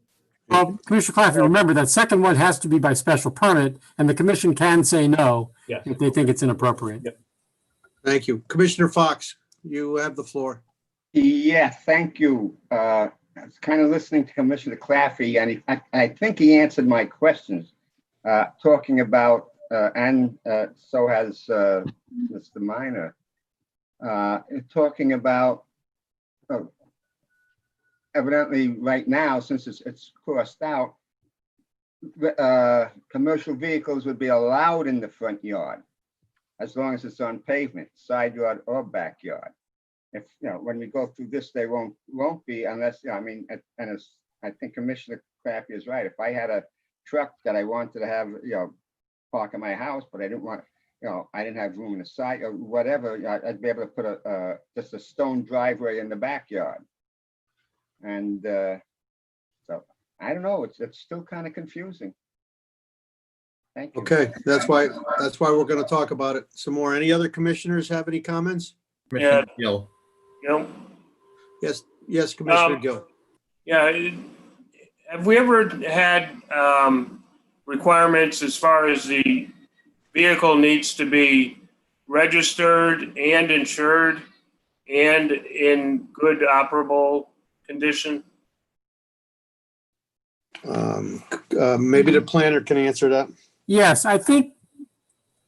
Speaker 4: Well, Commissioner Claffey, remember that second one has to be by special permit, and the commission can say no if they think it's inappropriate.
Speaker 7: Yep.
Speaker 3: Thank you. Commissioner Fox, you have the floor.
Speaker 1: Yeah, thank you. I was kind of listening to Commissioner Claffey, and I think he answered my questions, talking about, and so has Mr. Minor, talking about, evidently right now, since it's crossed out, commercial vehicles would be allowed in the front yard. as long as it's on pavement, side yard or backyard. If, when we go through this, they won't be unless, I mean, and it's, I think Commissioner Crappy is right. If I had a truck that I wanted to have, park in my house, but I didn't want, I didn't have room in the side or whatever, I'd be able to put just a stone driveway in the backyard. And so I don't know, it's still kind of confusing. Thank you.
Speaker 3: Okay, that's why we're gonna talk about it some more. Any other commissioners have any comments?
Speaker 2: Commissioner Gill.
Speaker 3: Yes, Commissioner Gill.
Speaker 11: Yeah, have we ever had requirements as far as the vehicle needs to be registered and insured and in good operable condition?
Speaker 3: Maybe the planner can answer that.
Speaker 4: Yes, I think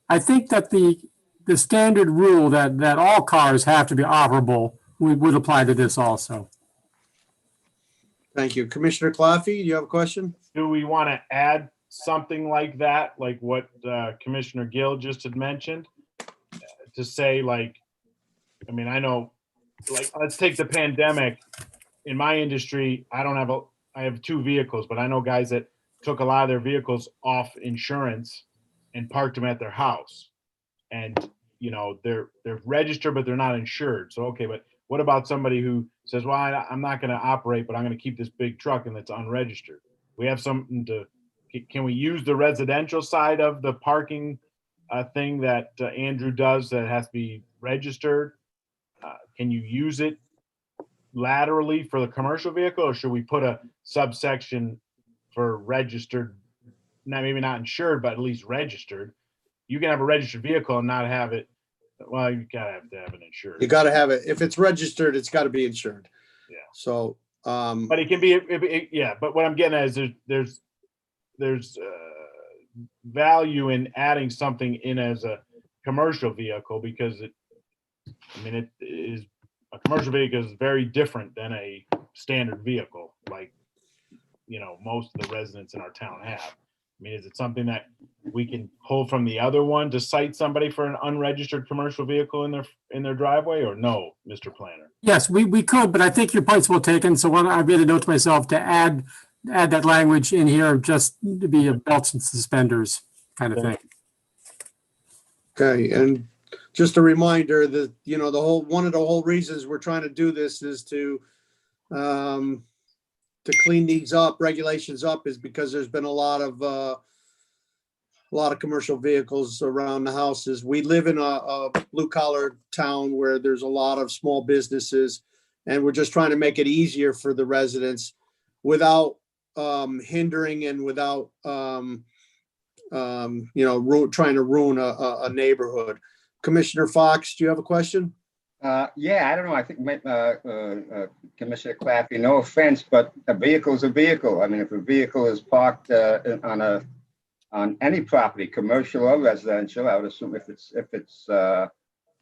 Speaker 4: that the standard rule that all cars have to be operable would apply to this also.
Speaker 3: Thank you. Commissioner Claffey, you have a question?
Speaker 7: Do we want to add something like that, like what Commissioner Gill just had mentioned? To say like, I mean, I know, like, let's take the pandemic. In my industry, I have 2 vehicles, but I know guys that took a lot of their vehicles off insurance and parked them at their house. And, they're registered, but they're not insured. So, okay, but what about somebody who says, well, I'm not going to operate, but I'm going to keep this big truck and it's unregistered? We have something can we use the residential side of the parking thing that Andrew does that has to be registered? Can you use it laterally for the commercial vehicle, or should we put a subsection for registered, maybe not insured, but at least registered? You can have a registered vehicle and not have it. Well, you gotta have to have it insured.
Speaker 3: You gotta have it. If it's registered, it's gotta be insured.
Speaker 7: Yeah.
Speaker 3: So,
Speaker 7: but it can be, yeah. But what I'm getting at is there's value in adding something in as a commercial vehicle, because it is a commercial vehicle is very different than a standard vehicle, like most of the residents in our town have. I mean, is it something that we can pull from the other one to cite somebody for an unregistered commercial vehicle in their driveway, or no, Mr. Planner?
Speaker 4: Yes, we could, but I think your point's well taken. So I made a note to myself to add that language in here, just to be a belts and suspenders kind of thing.
Speaker 3: okay, and just a reminder that, one of the whole reasons we're trying to do this is to clean these regulations up, is because there's been a lot of commercial vehicles around the houses. We live in a blue collar town where there's a lot of small businesses, and we're just trying to make it easier for the residents without hindering and without trying to ruin a neighborhood. Commissioner Fox, do you have a question?
Speaker 1: Yeah, I don't know. I think Commissioner Claffey, no offense, but a vehicle is a vehicle. I mean, if a vehicle is parked on any property, commercial or residential, I would assume if it's not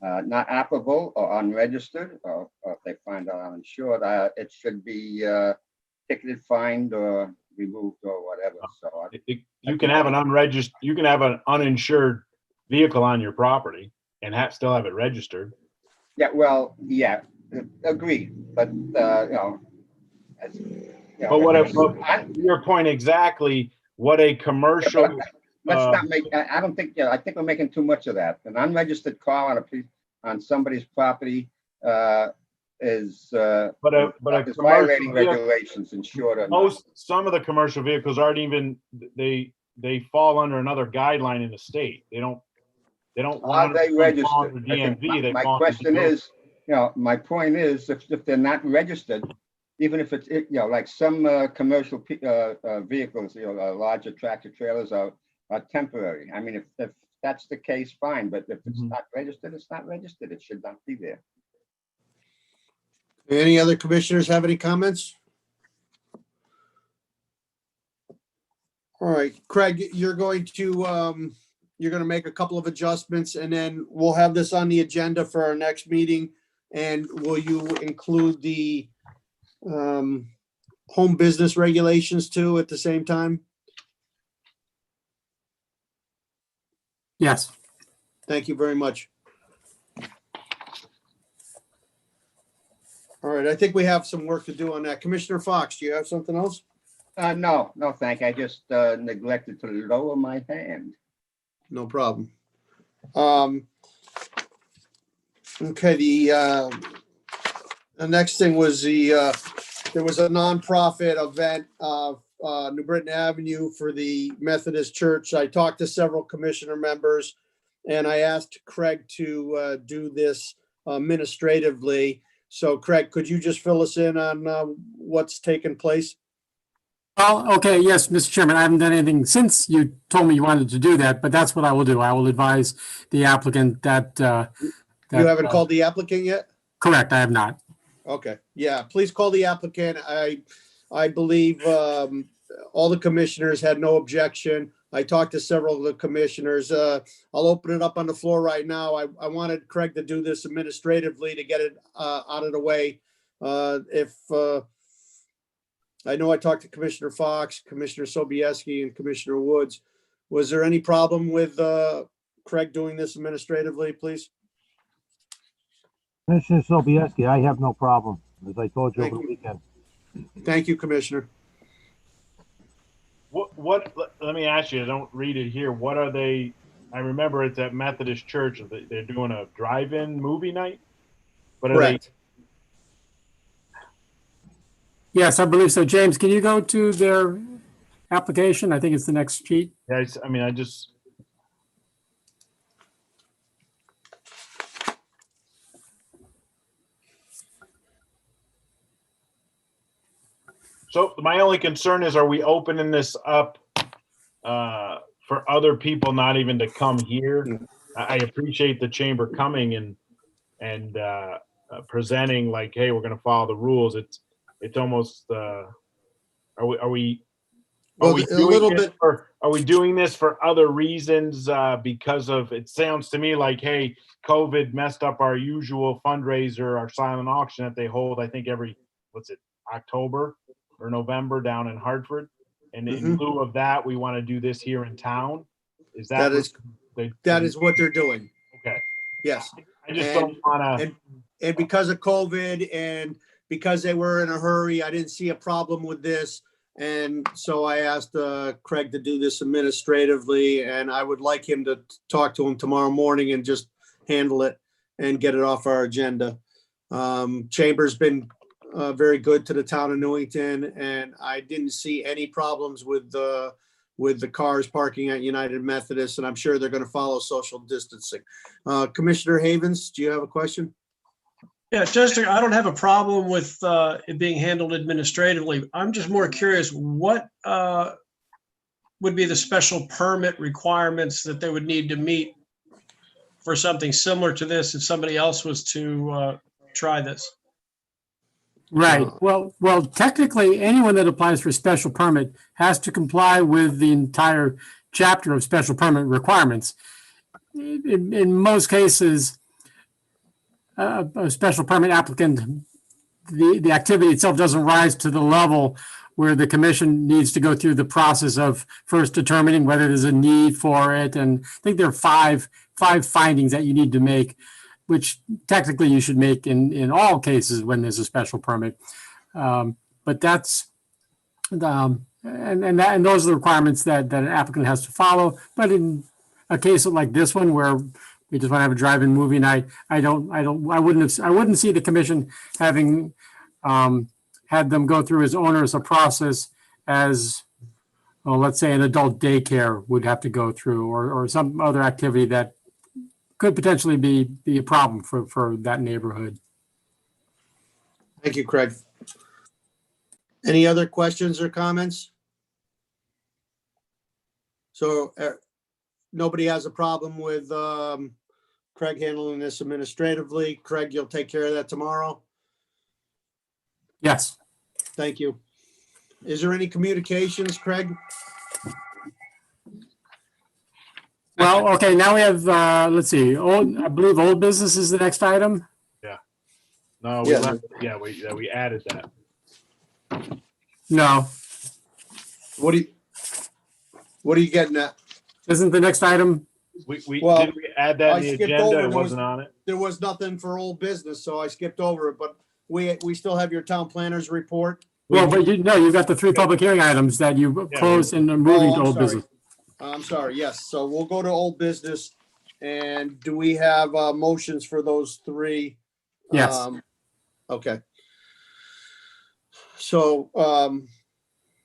Speaker 1: operable or unregistered, or if they find out uninsured, it should be ticketed, fined, or removed, or whatever. So
Speaker 7: you can have an uninsured vehicle on your property and still have it registered.
Speaker 1: Yeah, well, yeah, agreed. But
Speaker 7: but your point exactly, what a commercial.
Speaker 1: Let's not make. I don't think. I think we're making too much of that. An unregistered car on somebody's property is violating regulations, insured or not.
Speaker 7: Some of the commercial vehicles aren't even. They fall under another guideline in the state. They don't.
Speaker 1: Are they registered?
Speaker 7: DMV.
Speaker 1: My question is, my point is, if they're not registered, even if it's, like some commercial vehicles, larger tractor trailers are temporary. I mean, if that's the case, fine. But if it's not registered, it's not registered. It should not be there.
Speaker 3: Any other commissioners have any comments? All right, Craig, you're going to make a couple of adjustments, and then we'll have this on the agenda for our next meeting. And will you include the home business regulations too at the same time?
Speaker 4: Yes.
Speaker 3: Thank you very much. All right, I think we have some work to do on that. Commissioner Fox, do you have something else?
Speaker 1: No, thank you. I just neglected to lower my hand.
Speaker 3: No problem. Okay, the next thing was there was a nonprofit event, New Britain Avenue for the Methodist Church. I talked to several commissioner members and I asked Craig to do this administratively. So Craig, could you just fill us in on what's taken place?
Speaker 4: Well, okay, yes, Mr. Chairman, I haven't done anything since you told me you wanted to do that, but that's what I will do. I will advise the applicant that.
Speaker 3: You haven't called the applicant yet?
Speaker 4: Correct, I have not.
Speaker 3: Okay, yeah, please call the applicant. I believe all the commissioners had no objection. I talked to several of the commissioners. I'll open it up on the floor right now. I wanted Craig to do this administratively to get it out of the way. I know I talked to Commissioner Fox, Commissioner Sobieski, and Commissioner Woods. Was there any problem with Craig doing this administratively, please?
Speaker 6: Commissioner Sobieski, I have no problem, as I told you over the weekend.
Speaker 3: Thank you, Commissioner.
Speaker 7: What, let me ask you, I don't read it here. What are they, I remember it's at Methodist Church. They're doing a drive-in movie night? What are
Speaker 3: Correct.
Speaker 4: Yes, I believe so. James, can you go to their application? I think it's the next sheet.
Speaker 7: Yeah, I mean, I just. So my only concern is, are we opening this up for other people not even to come here? I appreciate the chamber coming and presenting like, hey, we're going to follow the rules. It's almost, are we doing this for other reasons because of, it sounds to me like, hey, COVID messed up our usual fundraiser, our silent auction that they hold, I think every, October or November down in Hartford. And in lieu of that, we want to do this here in town. Is that?
Speaker 3: That is what they're doing.
Speaker 7: Okay.
Speaker 3: Yes.
Speaker 7: I just don't want to.
Speaker 3: And because of COVID and because they were in a hurry, I didn't see a problem with this. And so I asked Craig to do this administratively, and I would like him to talk to him tomorrow morning and just handle it and get it off our agenda. Chamber's been very good to the town of Newington, and I didn't see any problems with the cars parking at United Methodist, and I'm sure they're going to follow social distancing. Commissioner Havens, do you have a question?
Speaker 9: Yeah, Justin, I don't have a problem with it being handled administratively. I'm just more curious, what would be the special permit requirements that they would need to meet for something similar to this if somebody else was to try this?
Speaker 4: Right. Well, technically, anyone that applies for a special permit has to comply with the entire chapter of special permit requirements. In most cases, a special permit applicant, the activity itself doesn't rise to the level where the commission needs to go through the process of first determining whether there's a need for it. And I think there are five findings that you need to make, which technically you should make in all cases when there's a special permit. But that's, and those are the requirements that an applicant has to follow. But in a case like this one, where we just want to have a drive-in movie night, I wouldn't see the commission having had them go through as onerous a process as, well, let's say an adult daycare would have to go through, or some other activity that could potentially be a problem for that neighborhood.
Speaker 3: Thank you, Craig. Any other questions or comments? So nobody has a problem with Craig handling this administratively. Craig, you'll take care of that tomorrow?
Speaker 4: Yes.
Speaker 3: Thank you. Is there any communications, Craig?
Speaker 4: Well, okay, now we have, let's see, I believe old business is the next item.
Speaker 7: Yeah. No, we added that.
Speaker 4: No,
Speaker 3: What are you getting at?
Speaker 4: isn't the next item
Speaker 3: Well,
Speaker 7: did we add that
Speaker 3: I
Speaker 7: in the
Speaker 3: skipped
Speaker 7: agenda?
Speaker 3: over,
Speaker 7: It
Speaker 3: there was-
Speaker 7: wasn't on it.
Speaker 3: There was nothing for old business, so I skipped over it, but we still have your town planners report.
Speaker 4: Well, but you've got the three public hearing items that you
Speaker 7: Yeah,
Speaker 4: closed and are moving
Speaker 3: Oh,
Speaker 4: to
Speaker 3: I'm
Speaker 4: old
Speaker 3: sorry.
Speaker 4: business.
Speaker 3: I'm sorry, yes, so we'll go to old business. And do we have motions for those three?
Speaker 4: Yes.
Speaker 3: Okay. So,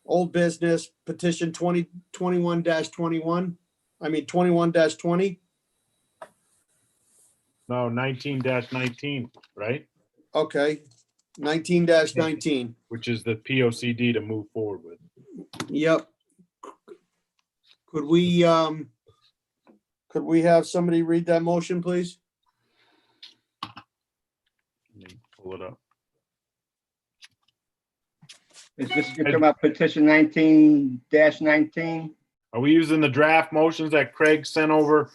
Speaker 3: old business petition 21-21, I mean 21-20,
Speaker 7: No, 19-19, right?
Speaker 3: okay. 19-19,
Speaker 7: Which is the POCD to move forward with.
Speaker 3: yep. Could we have somebody read that motion, please?
Speaker 7: Let me pull it up.
Speaker 1: Is this, you're talking about petition 19-19?
Speaker 7: Are we using the draft motions that Craig sent over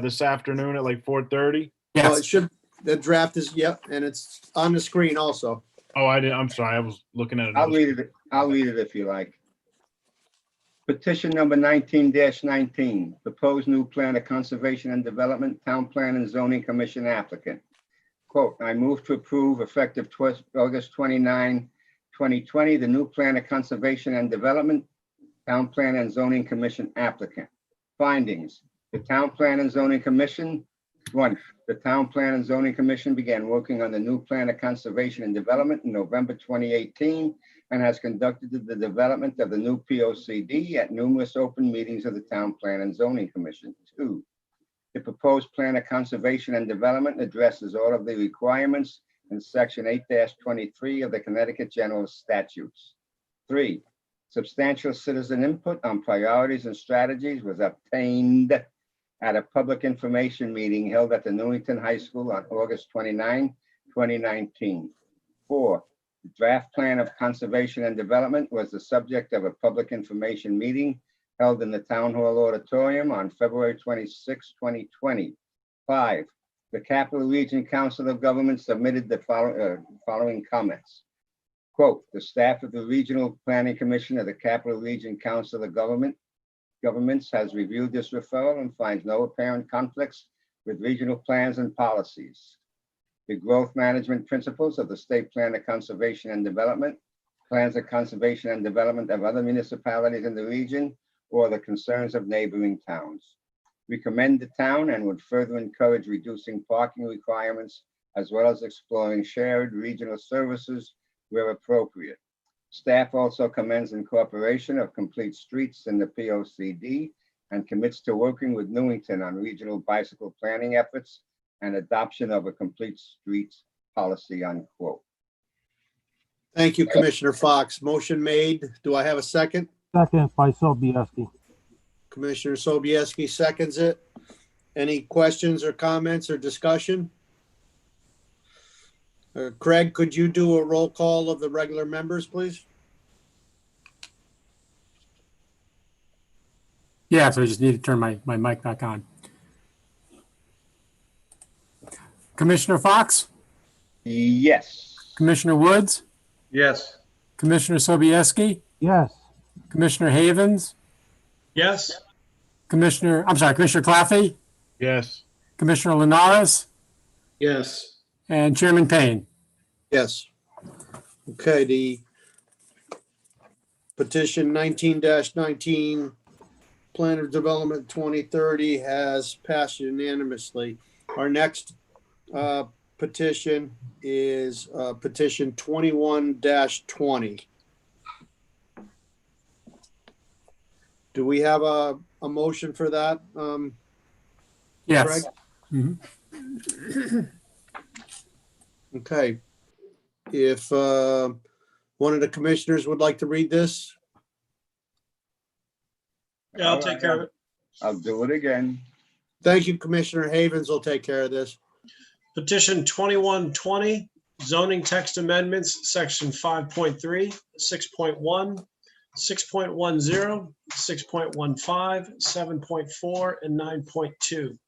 Speaker 7: this afternoon at like 4:30?
Speaker 3: Well,
Speaker 4: Yes.
Speaker 3: it should, the draft is, yep, and it's on the screen also.
Speaker 7: Oh, I'm sorry. I was looking at it.
Speaker 1: I'll read it if you like. Petition number 19-19, proposed new plan of conservation and development, town plan and zoning commission applicant. Quote, I move to approve effective August 29, 2020, the new plan of conservation and development, town plan and zoning commission applicant. Findings, the town plan and zoning commission, one, the town plan and zoning commission began working on the new plan of conservation and development in November 2018 and has conducted the development of the new POCD at numerous open meetings of the town plan and zoning commission. Two, the proposed plan of conservation and development addresses all of the requirements in section 8-23 of the Connecticut General Statutes. Three, substantial citizen input on priorities and strategies was obtained at a public information meeting held at the Newington High School on August 29, 2019. Four, the draft plan of conservation and development was the subject of a public information meeting held in the Town Hall Auditorium on February 26, 2020. Five, the Capital Region Council of Governments submitted the following comments. Quote, the staff of the Regional Planning Commission of the Capital Region Council of Governments has reviewed this referral and finds no apparent conflicts with regional plans and policies. The growth management principles of the state plan of conservation and development, plans of conservation and development of other municipalities in the region, or the concerns of neighboring towns. We commend the town and would further encourage reducing parking requirements as well as exploring shared regional services where appropriate. Staff also commends incorporation of complete streets in the POCD and commits to working with Newington on regional bicycle planning efforts and adoption of a complete streets policy, unquote.
Speaker 3: Thank you, Commissioner Fox. Motion made. Do I have a second?
Speaker 6: Second by Sobieski.
Speaker 3: Commissioner Sobieski seconds it. Any questions or comments or discussion? Craig, could you do a roll call of the regular members, please?
Speaker 4: Yeah, so I just need to turn my mic back on. Commissioner Fox,
Speaker 1: Yes.
Speaker 4: Commissioner Woods,
Speaker 5: Yes.
Speaker 4: Commissioner Sobieski,
Speaker 6: Yes.
Speaker 4: Commissioner Havens,
Speaker 9: Yes.
Speaker 4: Commissioner Claffey,
Speaker 7: Yes.
Speaker 4: Commissioner Linares,
Speaker 8: Yes.
Speaker 4: and Chairman Payne.
Speaker 3: Yes. Okay, the petition 19-19, Plan of Development 2030 has passed unanimously. Our next petition is petition 21-20. Do we have a motion for that?
Speaker 4: Yes.
Speaker 3: Craig?
Speaker 4: Mhm.
Speaker 3: Okay. If one of the commissioners would like to read this,
Speaker 9: Yeah, I'll take care of it.
Speaker 1: I'll do it again.
Speaker 3: thank you, Commissioner Havens will take care of this.
Speaker 9: Petition 21-20, zoning text amendments, section 5.3, 6.1, 6.10, 6.15, 7.4, and 9.2.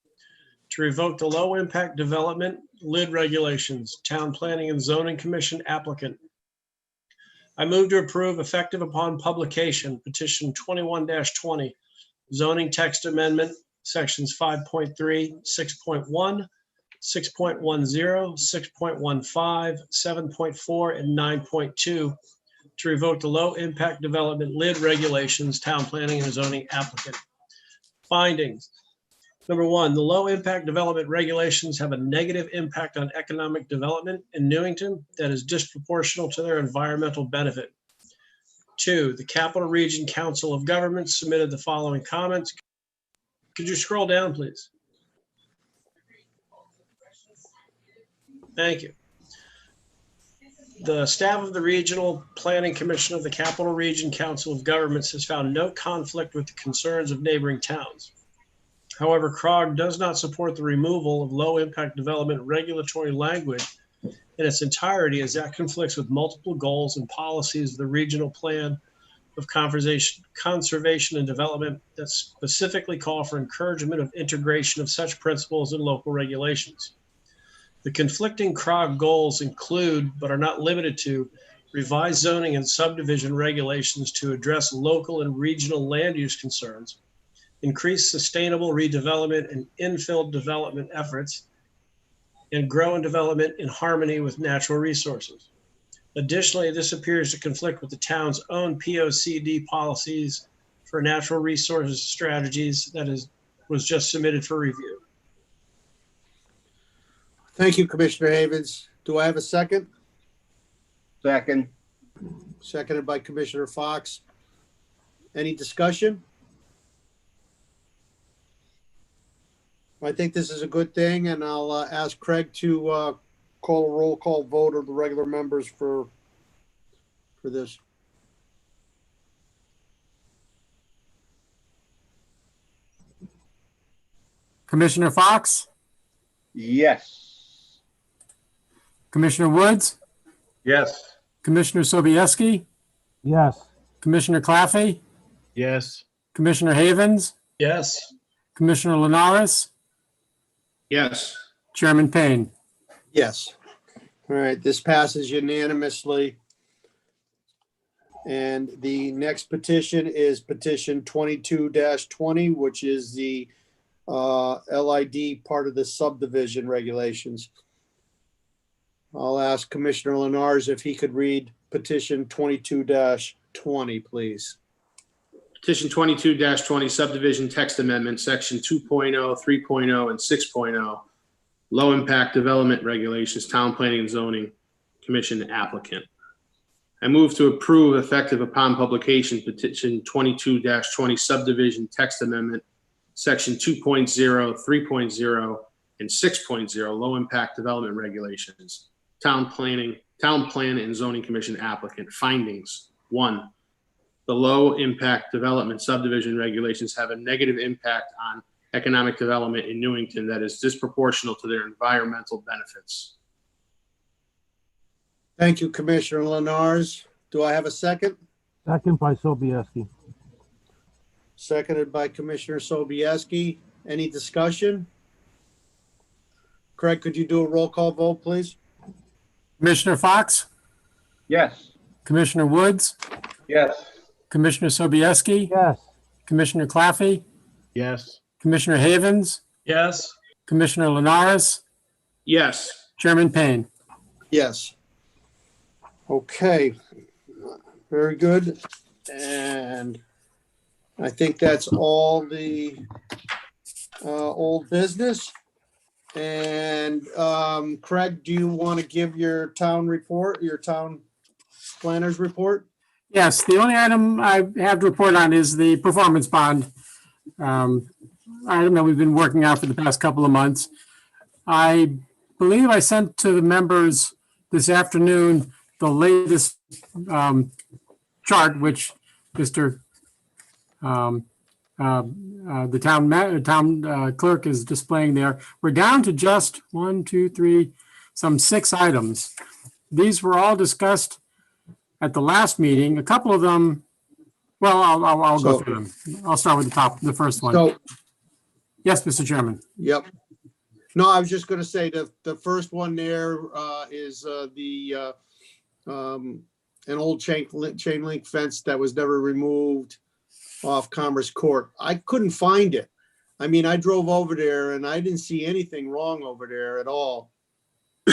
Speaker 9: To revoke the low impact development lid regulations, town planning and zoning commission applicant. I move to approve effective upon publication, petition 21-20, zoning text amendment, sections 5.3, 6.1, 6.10, 6.15, 7.4, and 9.2 to revoke the low impact development lid regulations, town planning and zoning applicant. Findings. Number one, the low impact development regulations have a negative impact on economic development in Newington that is disproportional to their environmental benefit. Two, the Capital Region Council of Governments submitted the following comments. Could you scroll down, please? Thank you. The staff of the Regional Planning Commission of the Capital Region Council of Governments has found no conflict with the concerns of neighboring towns. However, CROG does not support the removal of low-impact development regulatory language in its entirety, as that conflicts with multiple goals and policies of the regional plan of conservation and development that specifically call for encouragement of integration of such principles in local regulations. The conflicting CROG goals include, but are not limited to, revised zoning and subdivision regulations to address local and regional land use concerns, increase sustainable redevelopment and infill development efforts, and grow and development in harmony with natural resources. Additionally, this appears to conflict with the town's own POCD policies for natural resources strategies that was just submitted for review.
Speaker 3: Thank you, Commissioner Havens. Do I have a second?
Speaker 1: Second.
Speaker 3: Seconded by Commissioner Fox. Any discussion? I think this is a good thing, and I'll ask Craig to call a roll call vote of the regular members for this.
Speaker 4: Commissioner Fox,
Speaker 1: Yes.
Speaker 4: Commissioner Woods,
Speaker 5: Yes.
Speaker 4: Commissioner Sobieski,
Speaker 6: yes,
Speaker 4: Commissioner Claffey,
Speaker 7: Yes.
Speaker 4: Commissioner Havens,
Speaker 9: Yes.
Speaker 4: Commissioner Linares,
Speaker 8: Yes.
Speaker 4: Chairman Payne.
Speaker 3: Yes. All right, this passes unanimously. And the next petition is petition 22-20, which is the LID part of the subdivision regulations. I'll ask Commissioner Linares if he could read petition 22-20, please.
Speaker 8: Petition 22-20 subdivision text amendment, section 2.0, 3.0, and 6.0, low impact development regulations, town planning and zoning commission applicant. I move to approve effective upon publication petition 22-20 subdivision text amendment, section 2.0, 3.0, and 6.0, low impact development regulations, town plan and zoning commission applicant. Findings. 1, the low impact development subdivision regulations have a negative impact on economic development in Newington that is disproportional to their environmental benefits.
Speaker 3: Thank you, Commissioner Linares. Do I have a second?
Speaker 6: second by Sobieski.
Speaker 3: Seconded by Commissioner Sobieski. Any discussion? Craig, could you do a roll call vote, please?
Speaker 4: Commissioner Fox,
Speaker 1: Yes.
Speaker 4: Commissioner Woods,
Speaker 5: Yes.
Speaker 4: Commissioner Sobieski,
Speaker 6: Yes,
Speaker 4: Commissioner Claffey,
Speaker 7: Yes.
Speaker 4: Commissioner Havens,
Speaker 9: Yes.
Speaker 4: Commissioner Linares,
Speaker 8: Yes.
Speaker 4: Chairman Payne.
Speaker 3: Yes. Okay, very good. And I think that's all the old business. And Craig, do you want to give your town report, your town planner's report?
Speaker 4: Yes, the only item I have to report on is the performance bond item that we've been working on for the past couple of months. I believe I sent to the members this afternoon the latest chart, which Mr. The town clerk is displaying there. We're down to just 6 items. These were all discussed at the last meeting. A couple of them, well, I'll go through them. I'll start with the first one.
Speaker 3: So,
Speaker 4: Yes, Mr. Chairman.
Speaker 3: yep. No, I was just going to say the first one there is an old chain link fence that was never removed off Commerce Court. I couldn't find it. I mean, I drove over there and I didn't see anything wrong over there at all.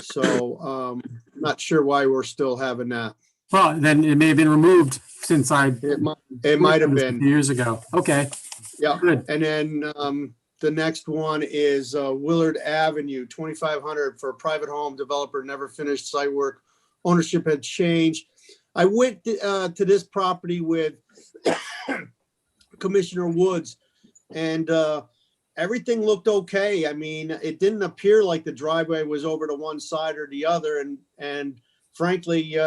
Speaker 3: So, not sure why we're still having that.
Speaker 4: Well, then it may have been removed since
Speaker 3: It might have
Speaker 4: a
Speaker 3: been.
Speaker 4: few years ago. Okay,
Speaker 3: Yeah.
Speaker 4: good.
Speaker 3: And then, the next one is, Willard Avenue, 2,500 for a private home developer, never finished site work. Ownership had changed. I went, to this property with Commissioner Woods and, everything looked okay. I mean, it didn't appear like the driveway was over to one side or the other. And frankly,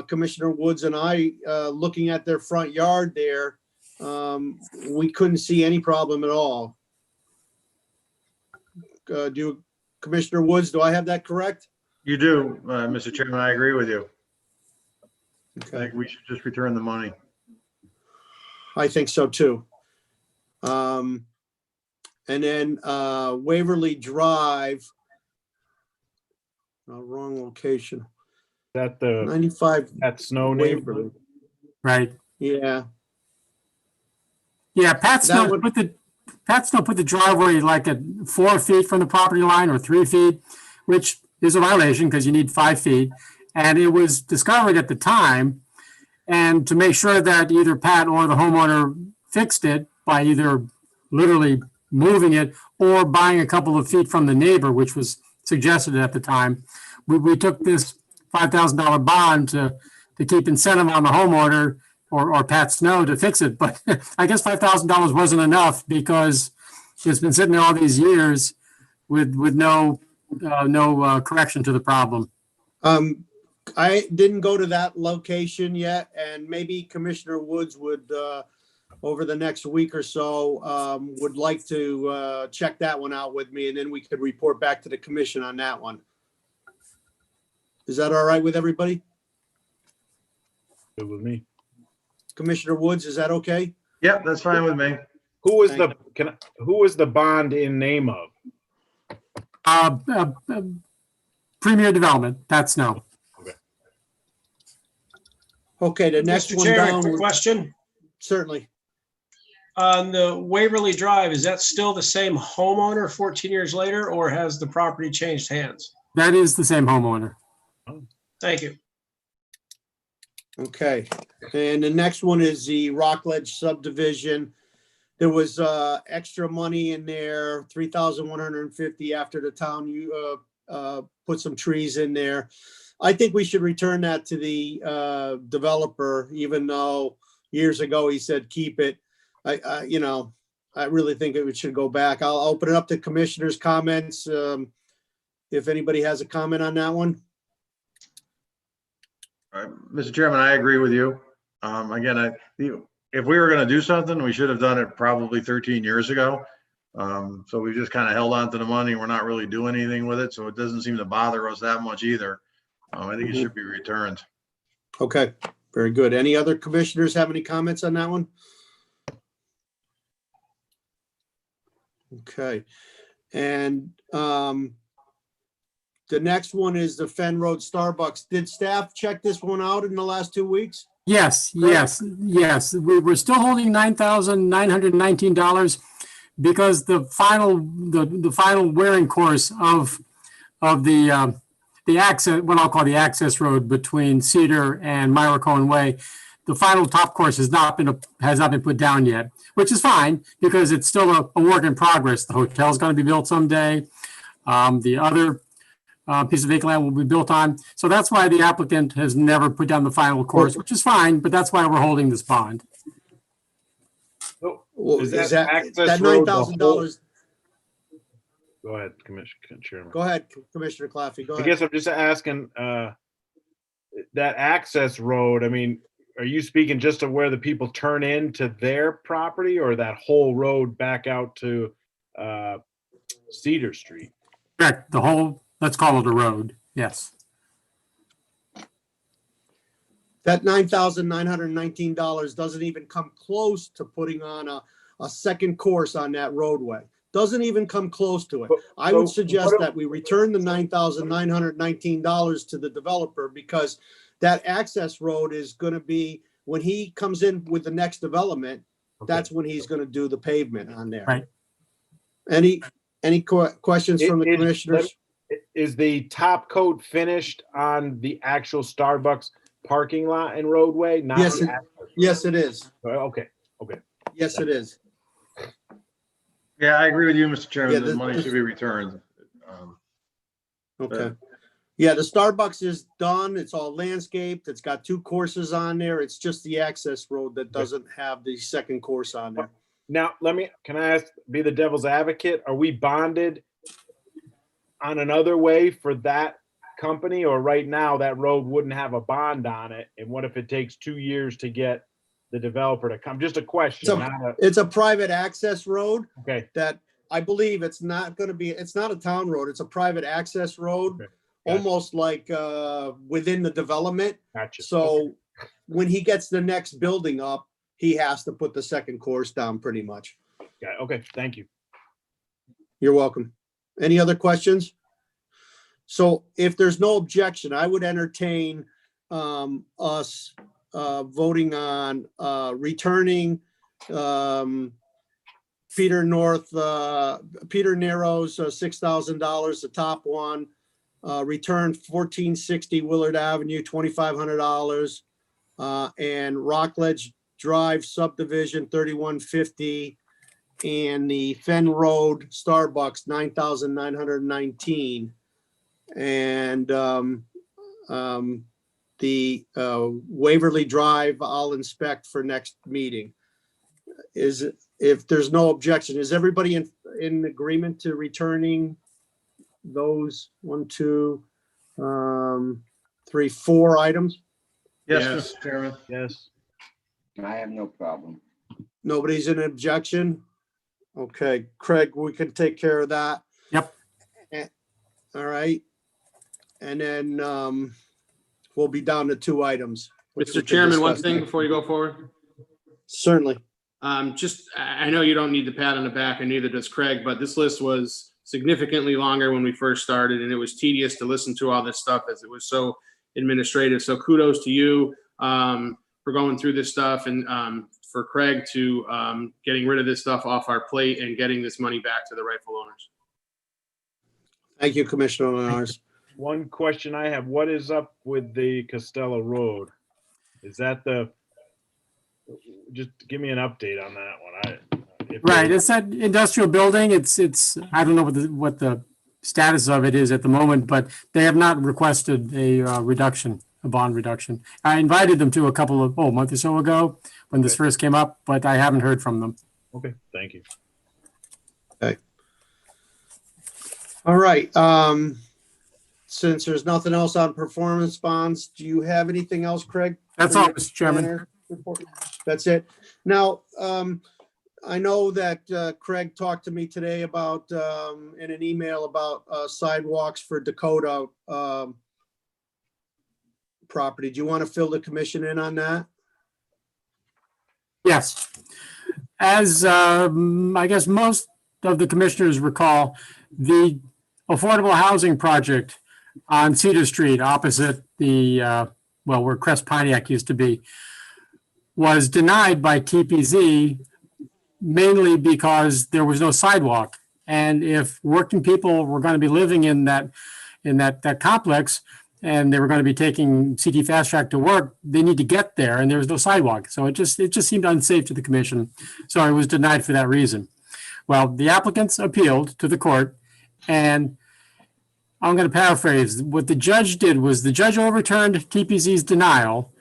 Speaker 3: Commissioner Woods and I, looking at their front yard there, we couldn't see any problem at all. Commissioner Woods, do I have that correct?
Speaker 5: You do, Mr. Chairman, I agree with you. I
Speaker 3: Okay,
Speaker 5: think we should just return the money.
Speaker 3: I think so too. And then, Waverly Drive. Wrong location,
Speaker 7: That the,
Speaker 3: 95
Speaker 7: that snow
Speaker 3: Waverly.
Speaker 7: neighborhood.
Speaker 4: Right.
Speaker 3: Yeah,
Speaker 4: Yeah, Pat Snow
Speaker 3: would-
Speaker 4: put the driveway like at 4 feet from the property line or 3 feet, which is a violation because you need 5 feet. And it was discovered at the time. And to make sure that either Pat or the homeowner fixed it by either literally moving it or buying a couple of feet from the neighbor, which was suggested at the time, we took this $5,000 bond to keep incentive on the homeowner or Pat Snow to fix it. But I guess $5,000 wasn't enough because it's been sitting there all these years with no correction to the problem.
Speaker 3: I didn't go to that location yet, and maybe Commissioner Woods would, over the next week or so, would like to check that one out with me, and then we could report back to the commission on that one. Is that all right with everybody?
Speaker 7: Good with me.
Speaker 3: Commissioner Woods, is that okay?
Speaker 5: Yep, that's fine with me.
Speaker 7: Who was
Speaker 3: Thank
Speaker 7: who was the bond in name of?
Speaker 4: Premier Development, Pat Snow.
Speaker 3: Okay, the next
Speaker 9: Mr.
Speaker 3: one
Speaker 9: Chairman,
Speaker 3: down.
Speaker 9: quick question.
Speaker 3: Certainly.
Speaker 9: On the Waverly Drive, is that still the same homeowner 14 years later, or has the property changed hands?
Speaker 4: That is the same homeowner.
Speaker 9: Thank you.
Speaker 3: Okay, and the next one is the Rockledge subdivision. There was extra money in there, 3,150 after the town put some trees in there. I think we should return that to the developer, even though years ago he said keep it. I really think it should go back. I'll open it up to commissioners' comments. If anybody has a comment on that one.
Speaker 5: All right, Mr. Chairman, I agree with you. Again, if we were going to do something, we should have done it probably 13 years ago. So we just kind of held on to the money. We're not really doing anything with it. So it doesn't seem to bother us that much either. I think it should be returned.
Speaker 3: Okay, very good. Any other commissioners have any comments on that one? Okay, and the next one is the Fen Road Starbucks. Did staff check this one out in the last 2 weeks?
Speaker 4: Yes. We're still holding $9,919 because the final wearing course of the access, what I'll call the access road between Cedar and Myra Cohen Way, the final top course has not been put down yet, which is fine because it's still a work in progress. The hotel's going to be built someday. The other piece of vacant land will be built on. So that's why the applicant has never put down the final course, which is fine, but that's why we're holding this bond.
Speaker 3: Well,
Speaker 7: Is
Speaker 3: is
Speaker 7: that
Speaker 3: that
Speaker 7: access road the whole-
Speaker 3: $9,000?
Speaker 7: Go ahead, Commissioner Chairman.
Speaker 3: Go ahead, Commissioner Claffey, go
Speaker 7: I
Speaker 3: ahead.
Speaker 7: guess I'm just asking, that access road, I mean, are you speaking just of where the people turn into their property or that whole road back out to Cedar Street?
Speaker 4: Correct, the whole, let's call it a road, yes.
Speaker 3: That $9,919 doesn't even come close to putting on a second course on that roadway. Doesn't even come close to it. I would suggest that we return the $9,919 to the developer because that access road is gonna be, when he comes in with the next development, that's when he's gonna do the pavement on there.
Speaker 4: Right.
Speaker 3: Any questions from the
Speaker 7: It-
Speaker 3: commissioners?
Speaker 7: Is the top coat finished on the actual Starbucks parking lot and roadway? Not
Speaker 3: Yes,
Speaker 7: the
Speaker 3: it-
Speaker 7: access
Speaker 3: Yes, it is.
Speaker 7: road? Okay, okay.
Speaker 3: Yes, it is.
Speaker 5: Yeah, I agree with you, Mr.
Speaker 3: Yeah,
Speaker 5: Chairman,
Speaker 3: this-
Speaker 5: the money
Speaker 3: this-
Speaker 5: should be returned.
Speaker 3: Okay. Yeah, the Starbucks is done. It's all landscaped. It's got 2 courses on there. It's just the access road that doesn't have the second course on there.
Speaker 7: Now, can I ask, be the devil's advocate? Are we bonded on another way for that company, or right now that road wouldn't have a bond on it? And what if it takes 2 years to get the developer to come? Just a question.
Speaker 3: So-
Speaker 7: not a-
Speaker 3: It's a private access road
Speaker 7: Okay,
Speaker 3: that I believe it's not a town road. It's a private access road,
Speaker 7: Okay, gotcha.
Speaker 3: almost like within the development.
Speaker 7: gotcha.
Speaker 3: So when he gets the next building up, he has to put the second course down pretty much.
Speaker 7: Okay, thank you.
Speaker 3: You're welcome. Any other questions? So if there's no objection, I would entertain us voting on returning Peter Nero's $6,000, the top one. Return 1460 Willard Avenue, $2,500. And Rockledge Drive subdivision, 3150. And the Fen Road Starbucks, 9,919. And the Waverly Drive, I'll inspect for next meeting. If there's no objection, is everybody in agreement to returning those 1, 2, 3, 4 items?
Speaker 5: Yes,
Speaker 7: Yes.
Speaker 5: Mr. Chairman.
Speaker 7: Yes.
Speaker 1: I have no problem.
Speaker 3: Nobody's in objection? Okay, Craig, we can take care of that.
Speaker 4: Yep.
Speaker 3: All right. And then we'll be down to 2 items. which we
Speaker 8: Mr.
Speaker 3: can
Speaker 8: Chairman, one
Speaker 3: discuss
Speaker 8: thing
Speaker 3: next.
Speaker 8: before you go forward.
Speaker 3: Certainly.
Speaker 8: I know you don't need the pat on the back, and neither does Craig, but this list was significantly longer when we first started, and it was tedious to listen to all this stuff as it was so administrative. So kudos to you for going through this stuff, and for Craig to getting rid of this stuff off our plate and getting this money back to the rightful owners.
Speaker 3: Thank you, Commissioner Linares.
Speaker 7: One question I have, what is up with the Costello Road? Is that just give me an update on that one.
Speaker 4: Right, it's that industrial building. It's, I don't know what the status of it is at the moment, but they have not requested a bond reduction. I invited them to a month or so ago when this first came up, but I haven't heard from them.
Speaker 7: Okay, thank you.
Speaker 3: All right. Since there's nothing else on performance bonds, do you have anything else, Craig?
Speaker 4: That's all, Mr. Chairman.
Speaker 3: That's it. Now, I know that Craig talked to me today about, in an email about sidewalks for Dakota property. Do you want to fill the commission in on that?
Speaker 4: Yes. As I guess most of the commissioners recall, the affordable housing project on Cedar Street opposite the, where Crest Pontiac used to be, was denied by TPZ mainly because there was no sidewalk. And if working people were going to be living in that complex and they were going to be taking CT Fast Track to work, they need to get there and there was no sidewalk. So it just seemed unsafe to the commission. So it was denied for that reason. Well, the applicants appealed to the court, and I'm going to paraphrase. What the judge did was the judge overturned TPZ's denial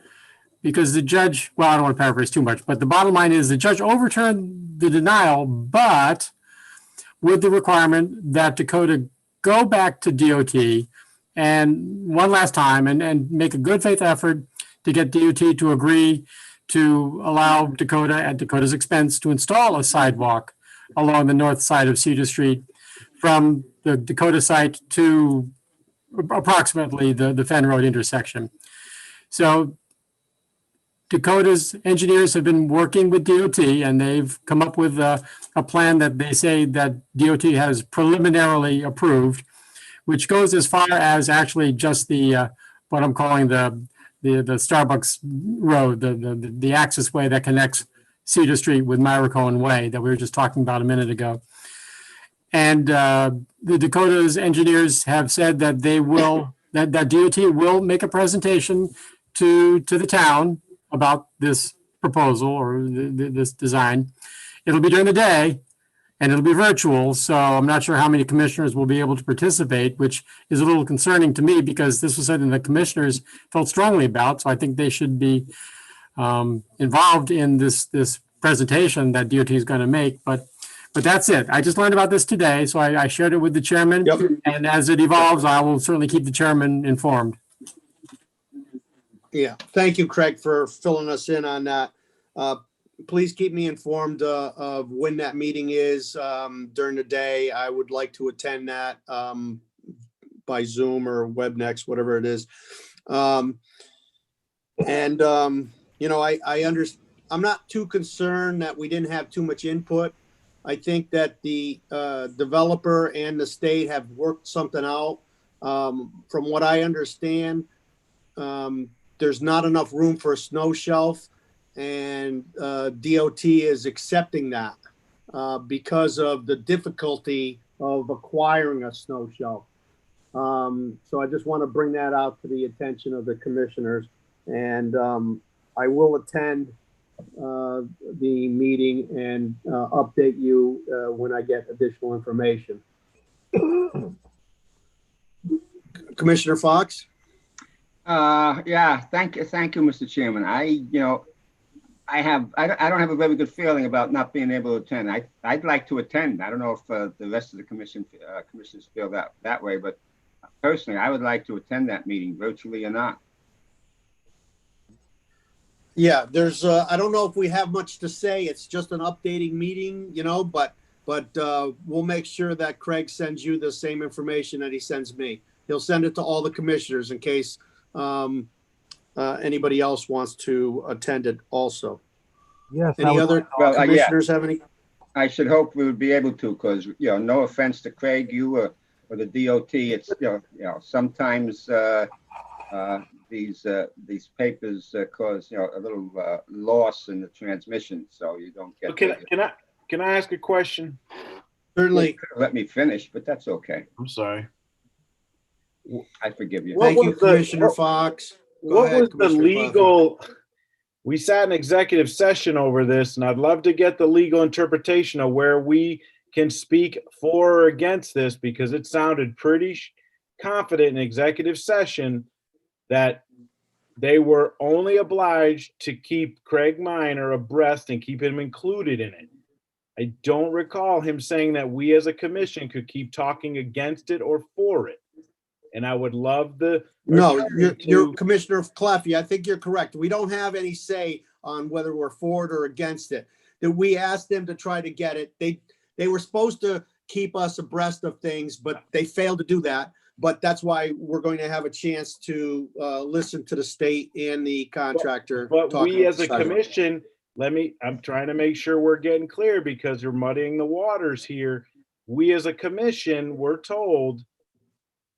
Speaker 4: because the judge, well, I don't want to paraphrase too much, but the bottom line is the judge overturned the denial, but with the requirement that Dakota go back to DOT and one last time and make a good faith effort to get DOT to agree to allow Dakota at Dakota's expense to install a sidewalk along the north side of Cedar Street from the Dakota site to approximately the Fen Road intersection. So Dakota's engineers have been working with DOT and they've come up with a plan that they say that DOT has preliminarily approved, which goes as far as actually just the what I'm calling the Starbucks road, the access way that connects Cedar Street with Myracohen Way that we were just talking about a minute ago. And the Dakota's engineers have said that they will, that DOT will make a presentation to the town about this proposal or this design. It'll be during the day and it'll be virtual. So I'm not sure how many commissioners will be able to participate, which is a little concerning to me because this was something the commissioners felt strongly about. So I think they should be involved in this presentation that DOT is going to make. But that's it. I just learned about this today, so I shared it with the chairman.
Speaker 3: Yep.
Speaker 4: And as it evolves, I will certainly keep the chairman informed.
Speaker 3: Yeah, thank you, Craig, for filling us in on that. Please keep me informed of when that meeting is during the day. I would like to attend that by Zoom or WebNext, whatever it is. You know, I'm not too concerned that we didn't have too much input. I think that the developer and the state have worked something out. From what I understand, there's not enough room for a snow shelf, and DOT is accepting that because of the difficulty of acquiring a snow shelf. So I just want to bring that out to the attention of the commissioners, and I will attend the meeting and update you when I get additional information. Commissioner Fox?
Speaker 1: Yeah, thank you, Mr. Chairman. I don't have a very good feeling about not being able to attend. I'd like to attend. I don't know if the rest of the commissioners feel that way, but personally, I would like to attend that meeting, virtually or not.
Speaker 3: Yeah, there's, I don't know if we have much to say. It's just an updating meeting, you know, but we'll make sure that Craig sends you the same information that he sends me. He'll send it to all the commissioners in case anybody else wants to attend it also.
Speaker 6: Yes.
Speaker 3: Any other commissioners have any?
Speaker 1: I should hope we would be able to, because, you know, no offense to Craig, you or the DOT, it's, you know, sometimes these papers cause, you know, a little loss in the transmission, so you don't get.
Speaker 7: Can I ask a question?
Speaker 3: Certainly.
Speaker 1: Let me finish, but that's okay.
Speaker 7: I'm sorry.
Speaker 1: I forgive you.
Speaker 3: Thank you, Commissioner Fox.
Speaker 7: What was the legal? We sat in executive session over this, and I'd love to get the legal interpretation of where we can speak for or against this, because it sounded pretty confident in executive session that they were only obliged to keep Craig Minor abreast and keep him included in it. I don't recall him saying that we as a commission could keep talking against it or for it. And I would love
Speaker 3: No, you're Commissioner Claffey. I think you're correct. We don't have any say on whether we're for it or against it. That we asked them to try to get it. They were supposed to keep us abreast of things, but they failed to do that. But that's why we're going to have a chance to listen to the state and the contractor.
Speaker 7: But we as a commission, I'm trying to make sure we're getting clear, because you're muddying the waters here. We as a commission were told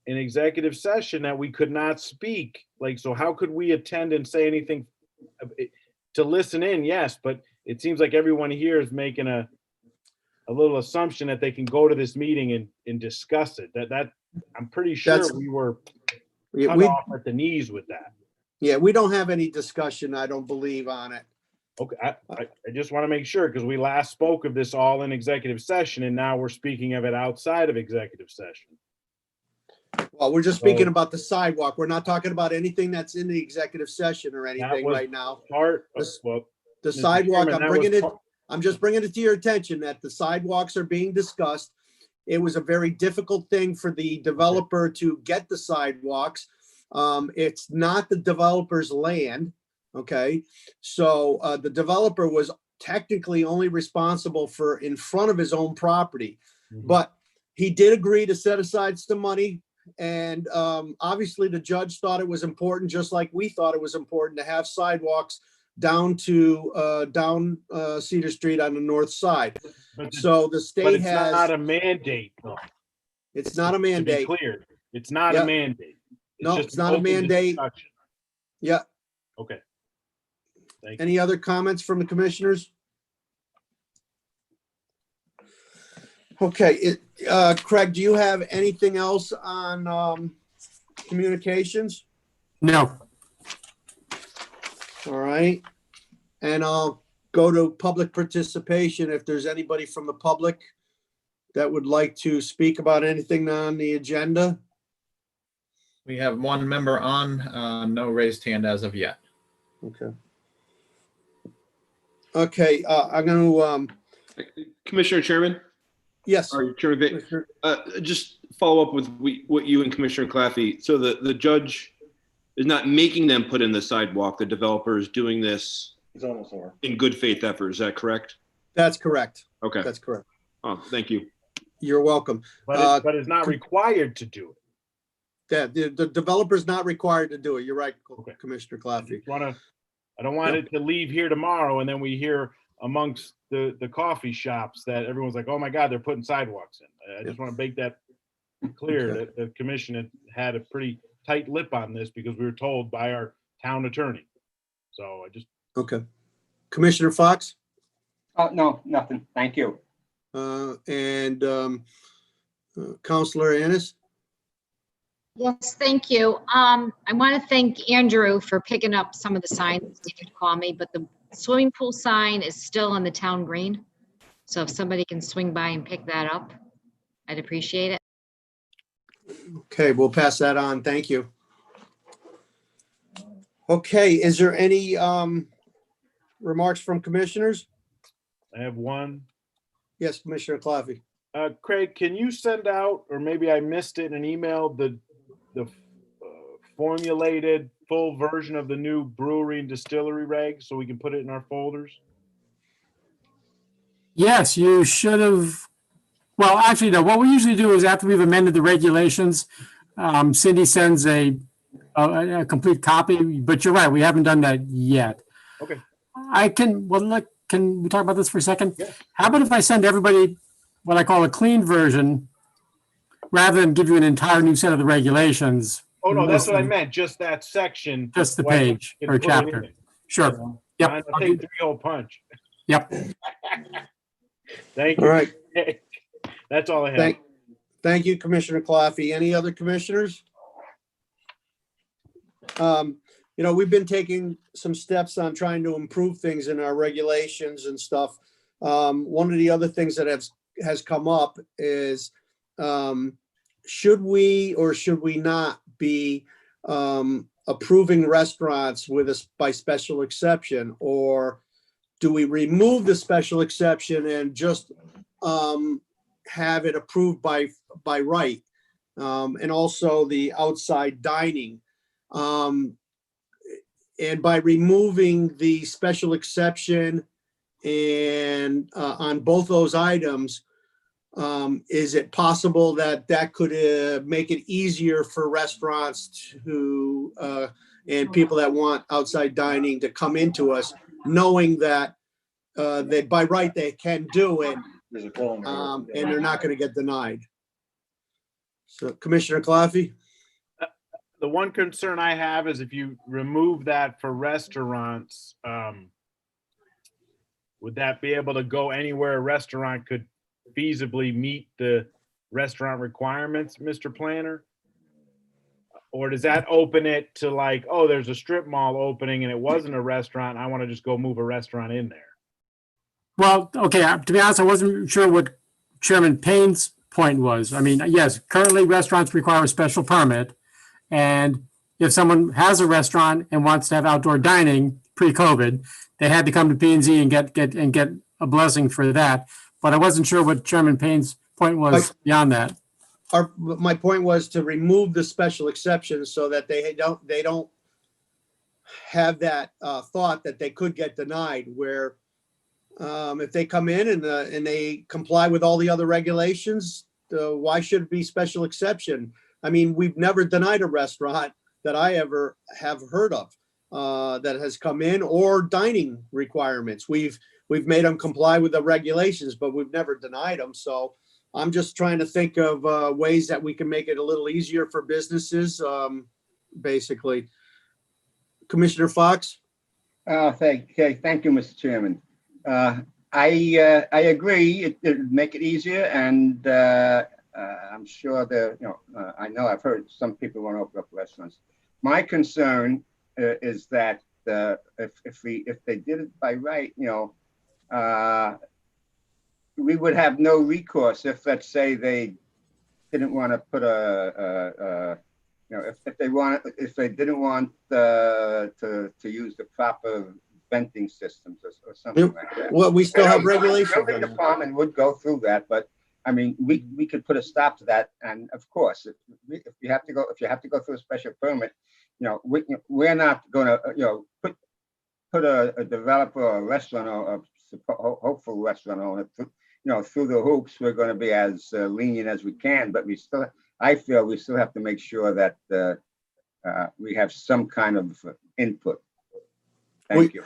Speaker 7: in executive session that we could not speak. Like, so how could we attend and say anything to listen in? Yes, but it seems like everyone here is making a little assumption that they can go to this meeting and discuss it. That I'm pretty sure we were cut off at the knees with that.
Speaker 3: Yeah, we don't have any discussion, I don't believe, on it.
Speaker 7: Okay, I just want to make sure, because we last spoke of this all in executive session, and now we're speaking of it outside of executive session.
Speaker 3: Well, we're just speaking about the sidewalk. We're not talking about anything that's in the executive session or anything right now. The sidewalk, I'm just bringing it to your attention that the sidewalks are being discussed. It was a very difficult thing for the developer to get the sidewalks. It's not the developer's land, okay? So the developer was technically only responsible for in front of his own property, but he did agree to set aside some money. And obviously the judge thought it was important, just like we thought it was important, to have sidewalks down to Cedar Street on the north side. So the state has
Speaker 7: not a mandate, though.
Speaker 3: It's not a mandate.
Speaker 7: To be clear, it's not a mandate.
Speaker 3: No, it's not a mandate. Yeah.
Speaker 7: Okay. Thank you.
Speaker 3: Any other comments from the commissioners? Okay, Craig, do you have anything else on communications?
Speaker 4: No.
Speaker 3: All right. And I'll go to public participation. If there's anybody from the public that would like to speak about anything on the agenda.
Speaker 2: We have one member on, no raised hand as of yet.
Speaker 3: Okay. Okay, I'm going to,
Speaker 10: Commissioner Chairman,
Speaker 3: yes.
Speaker 10: or Chairman Vic, just follow up with what you and Commissioner Claffey. So the judge is not making them put in the sidewalk. The developer is doing this
Speaker 5: It's almost over.
Speaker 10: in good faith effort. Is that correct?
Speaker 3: That's correct.
Speaker 10: Okay.
Speaker 3: That's correct.
Speaker 10: Oh, thank you.
Speaker 3: You're welcome.
Speaker 7: But it's not required to do it.
Speaker 3: Yeah, the developer's not required to do it. You're right,
Speaker 7: Okay.
Speaker 3: Commissioner
Speaker 7: I
Speaker 3: Claffey.
Speaker 7: just I don't want it to leave here tomorrow and then we hear amongst the coffee shops that everyone's like, oh my God, they're putting sidewalks in. I just want to make that clear
Speaker 3: Okay.
Speaker 7: that the commission had a pretty tight lip on this because we were told by our town attorney. So I just,
Speaker 3: Okay. Commissioner Fox?
Speaker 1: Oh, no, nothing. Thank you.
Speaker 3: And Counselor Ennis?
Speaker 12: Yes, thank you. I want to thank Andrew for picking up some of the signs. He did call me, but the swimming pool sign is still on the town green. So if somebody can swing by and pick that up, I'd appreciate it.
Speaker 3: Okay, we'll pass that on. Thank you. Okay, is there any remarks from commissioners?
Speaker 7: I have one.
Speaker 3: Yes, Commissioner Claffey.
Speaker 7: Craig, can you send out, or maybe I missed it in an email, the formulated full version of the new brewery and distillery regs so we can put it in our folders?
Speaker 4: Yes, you should have. Well, actually, no. What we usually do is after we've amended the regulations, Cindy sends a complete copy. But you're right, we haven't done that yet.
Speaker 7: Okay.
Speaker 4: I can. Well, look. Can we talk about this for a second?
Speaker 7: Yeah.
Speaker 4: How about if I send everybody what I call a clean version, rather than give you an entire new set of the regulations?
Speaker 7: Oh, no, that's what I meant, just that section.
Speaker 4: Just the
Speaker 7: so I can-
Speaker 4: page
Speaker 7: can
Speaker 4: or
Speaker 7: put it
Speaker 4: chapter.
Speaker 7: in it,
Speaker 4: Sure.
Speaker 7: you know?
Speaker 4: Yep.
Speaker 7: Mine will
Speaker 4: I'll
Speaker 7: take
Speaker 4: do-
Speaker 7: 3-hole punch.
Speaker 4: Yep.
Speaker 7: Thank
Speaker 3: All
Speaker 7: you.
Speaker 3: right.
Speaker 7: That's all I have.
Speaker 3: Thank you, Commissioner Claffey. Any other commissioners? We've been taking some steps on trying to improve things in our regulations and stuff. One of the other things that has come up is, should we or should we not be approving restaurants by special exception, or do we remove the special exception and just have it approved by right? And also the outside dining. And by removing the special exception and on both those items, is it possible that could make it easier for restaurants to and people that want outside dining to come into us, knowing that by right they can do it,
Speaker 5: There's a call.
Speaker 3: and they're not going to get denied? So, Commissioner Claffey?
Speaker 7: The one concern I have is if you remove that for restaurants, would that be able to go anywhere a restaurant could feasibly meet the restaurant requirements, Mr. Planner? Or does that open it to like, oh, there's a strip mall opening and it wasn't a restaurant, I want to just go move a restaurant in there?
Speaker 4: Well, okay, to be honest, I wasn't sure what Chairman Payne's point was. I mean, yes, currently restaurants require a special permit. And if someone has a restaurant and wants to have outdoor dining pre-COVID, they had to come to P&Z and get a blessing for that. But I wasn't sure what Chairman Payne's point was beyond that.
Speaker 3: My point was to remove the special exceptions so that they don't have that thought that they could get denied, where if they come in and they comply with all the other regulations, why should it be special exception? I mean, we've never denied a restaurant that I ever have heard of that has come in, or dining requirements. We've made them comply with the regulations, but we've never denied them. So I'm just trying to think of ways that we can make it a little easier for businesses, basically. Commissioner Fox?
Speaker 1: Thank you, Mr. Chairman. I agree. It'd make it easier, and I'm sure I know I've heard some people want to open up restaurants. My concern is that if they did it by right, we would have no recourse if, let's say, they didn't want to put if they didn't want to use the proper venting systems or something like that.
Speaker 3: Well, we still have regulations.
Speaker 1: The building department would go through that, but I mean, we could put a stop to that. And of course, if you have to go through a special permit, we're not going to put a developer or a restaurant or a hopeful restaurant owner through the hoops. We're going to be as lenient as we can, but I feel we still have to make sure that we have some kind of input. Thank you.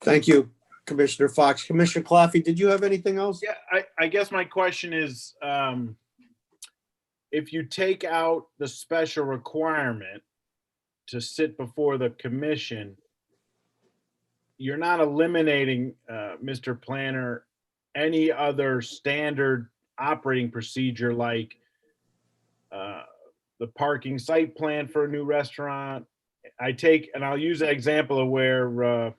Speaker 3: Thank you, Commissioner Fox. Commissioner Claffey, did you have anything else?
Speaker 7: Yeah, I guess my question is, if you take out the special requirement to sit before the commission, you're not eliminating, Mr. Planner, any other standard operating procedure like the parking site plan for a new restaurant. I'll use that example of where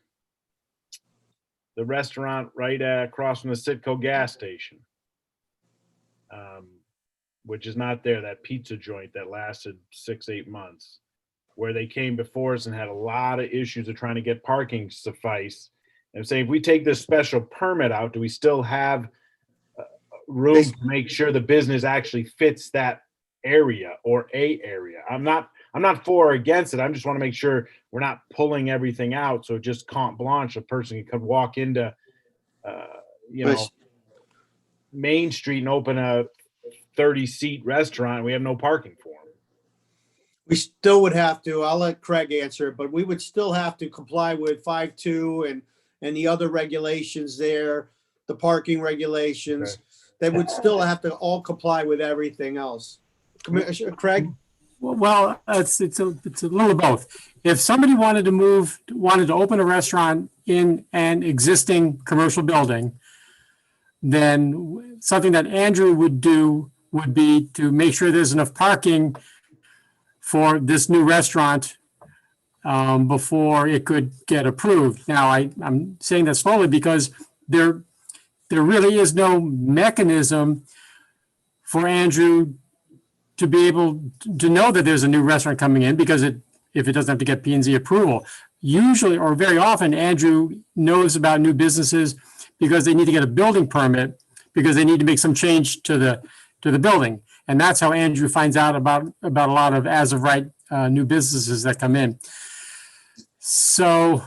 Speaker 7: the restaurant right across from the Citgo gas station, which is not there, that pizza joint that lasted 6-8 months, where they came before us and had a lot of issues of trying to get parking suffice. And saying, if we take this special permit out, do we still have room to make sure the business actually fits that area or a area? I'm not for or against it. I just want to make sure we're not pulling everything out. So just carte blanche, a person could walk into, Main Street and open a 30-seat restaurant. And we have no parking for them.
Speaker 3: We still would have to, I'll let Craig answer it, but we would still have to comply with 5.2 and the other regulations there, the parking regulations.
Speaker 7: Okay.
Speaker 3: They would still have to all comply with everything else. Commissioner Craig?
Speaker 4: Well, it's a little of both. If somebody wanted to open a restaurant in an existing commercial building, then something that Andrew would do would be to make sure there's enough parking for this new restaurant before it could get approved. Now, I'm saying that slowly because there really is no mechanism for Andrew to be able to know that there's a new restaurant coming in, because if it doesn't have to get P&Z approval, usually or very often Andrew knows about new businesses because they need to get a building permit because they need to make some change to the building. And that's how Andrew finds out about a lot of as of right new businesses that come in. So,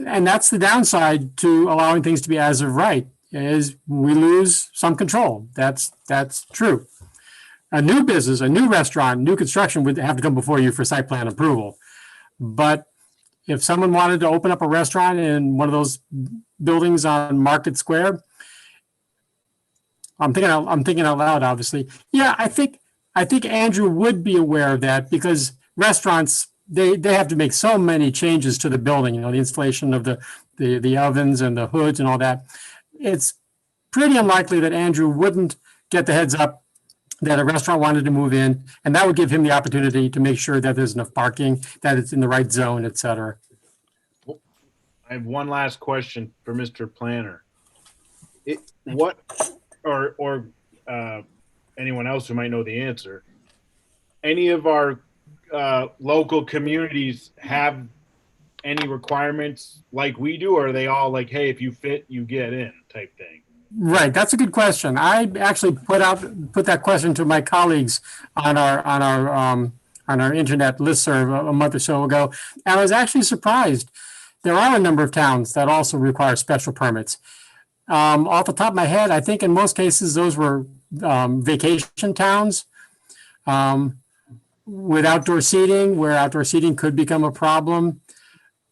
Speaker 4: and that's the downside to allowing things to be as of right, is we lose some control. That's true. A new business, a new restaurant, new construction would have to come before you for site plan approval. But if someone wanted to open up a restaurant in one of those buildings on Market Square, I'm thinking out loud, obviously. Yeah, I think Andrew would be aware of that, because restaurants, they have to make so many changes to the building, the installation of the ovens and the hoods and all that. It's pretty unlikely that Andrew wouldn't get the heads up that a restaurant wanted to move in, and that would give him the opportunity to make sure that there's enough parking, that it's in the right zone, et cetera.
Speaker 7: I have one last question for Mr. Planner. Anyone else who might know the answer, any of our local communities have any requirements like we do, or are they all like, hey, if you fit, you get in type thing?
Speaker 4: Right, that's a good question. I actually put that question to my colleagues on our internet listserv a month or so ago, and I was actually surprised. There are a number of towns that also require special permits. Off the top of my head, I think in most cases those were vacation towns with outdoor seating, where outdoor seating could become a problem.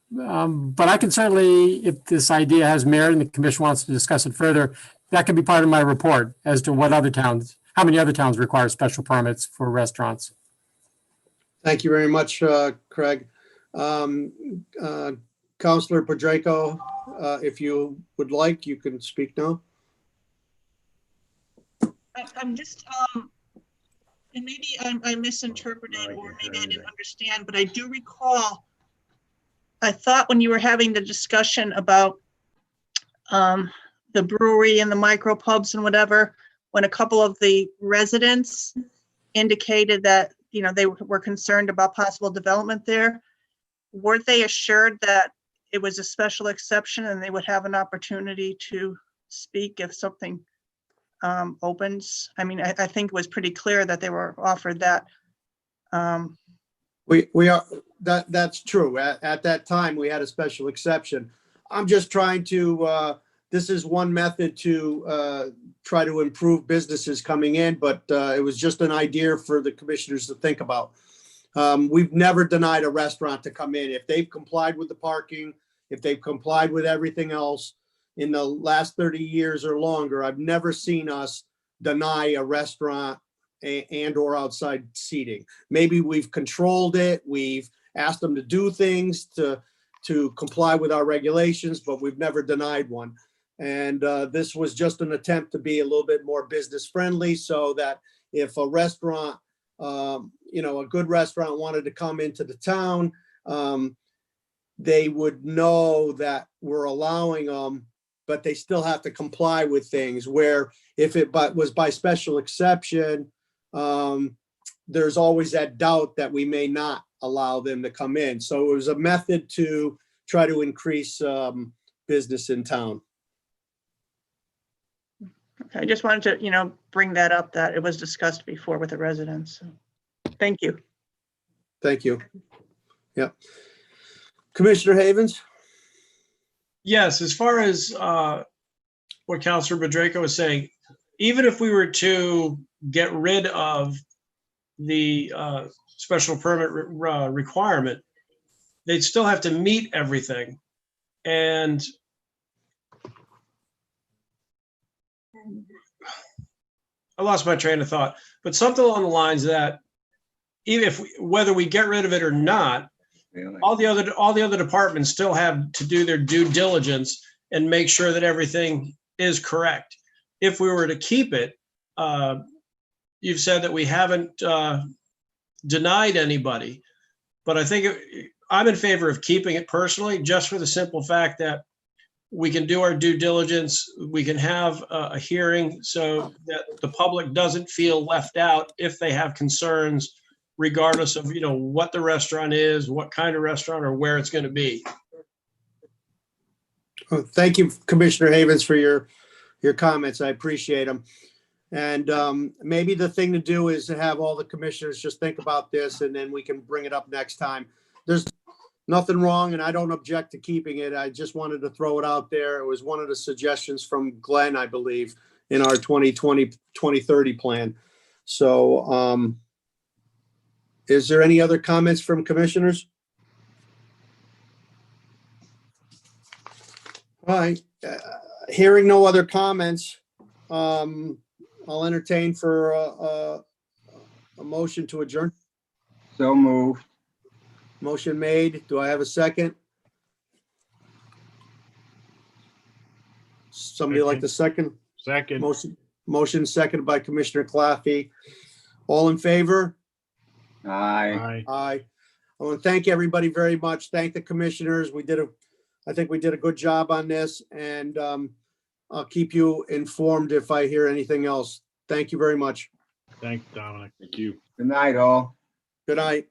Speaker 4: But I can certainly, if this idea has merit and the commission wants to discuss it further, that can be part of my report as to how many other towns require special permits for restaurants.
Speaker 3: Thank you very much, Craig. Counselor Pedreco, if you would like, you can speak now.
Speaker 13: I'm just, and maybe I misinterpreted or maybe I didn't understand, but I do recall, I thought when you were having the discussion about the brewery and the micro pubs and whatever, when a couple of the residents indicated that, you know, they were concerned about possible development there, weren't they assured that it was a special exception and they would have an opportunity to speak if something opens? I mean, I think it was pretty clear that they were offered that.
Speaker 3: We are, that's true. At that time, we had a special exception. I'm just trying to, this is one method to try to improve businesses coming in, but it was just an idea for the commissioners to think about. We've never denied a restaurant to come in. If they've complied with the parking, if they've complied with everything else in the last 30 years or longer, I've never seen us deny a restaurant and or outside seating. Maybe we've controlled it. We've asked them to do things to comply with our regulations, but we've never denied one. And this was just an attempt to be a little bit more business friendly, so that if a restaurant, you know, a good restaurant wanted to come into the town, they would know that we're allowing them, but they still have to comply with things. Where if it was by special exception, there's always that doubt that we may not allow them to come in. So it was a method to try to increase business in town.
Speaker 13: Okay, I just wanted to, you know, bring that up, that it was discussed before with the residents. Thank you.
Speaker 3: Thank you. Yeah. Commissioner Havens?
Speaker 9: Yes, as far as what Councilor Bedrejko was saying, even if we were to get rid of the special permit requirement, they'd still have to meet everything. And I lost my train of thought, but something along the lines that even if whether we get rid of it or not, all the other departments still have to do their due diligence and make sure that everything is correct. If we were to keep it, you've said that we haven't denied anybody, but I think I'm in favor of keeping it personally, just for the simple fact that we can do our due diligence. We can have a hearing so that the public doesn't feel left out if they have concerns, regardless of, you know, what the restaurant is, what kind of restaurant, or where it's going to be.
Speaker 3: Thank you, Commissioner Havens, for your comments. I appreciate them. And maybe the thing to do is to have all the commissioners just think about this, and then we can bring it up next time. There's nothing wrong, and I don't object to keeping it. I just wanted to throw it out there. It was one of the suggestions from Glenn, I believe, in our 2020-2030 plan. So is there any other comments from commissioners? All right. Hearing no other comments, I'll entertain for a motion to adjourn.
Speaker 1: So moved.
Speaker 3: Motion made. Do I have a second? Somebody like the second?
Speaker 7: Second.
Speaker 3: Motion seconded by Commissioner Claffey. All in favor?
Speaker 1: Aye.
Speaker 3: Aye. I want to thank everybody very much. Thank the commissioners. I think we did a good job on this, and I'll keep you informed if I hear anything else. Thank you very much.
Speaker 7: Thanks, Dominic.
Speaker 10: Thank you.
Speaker 1: Good night, all.
Speaker 3: Good night.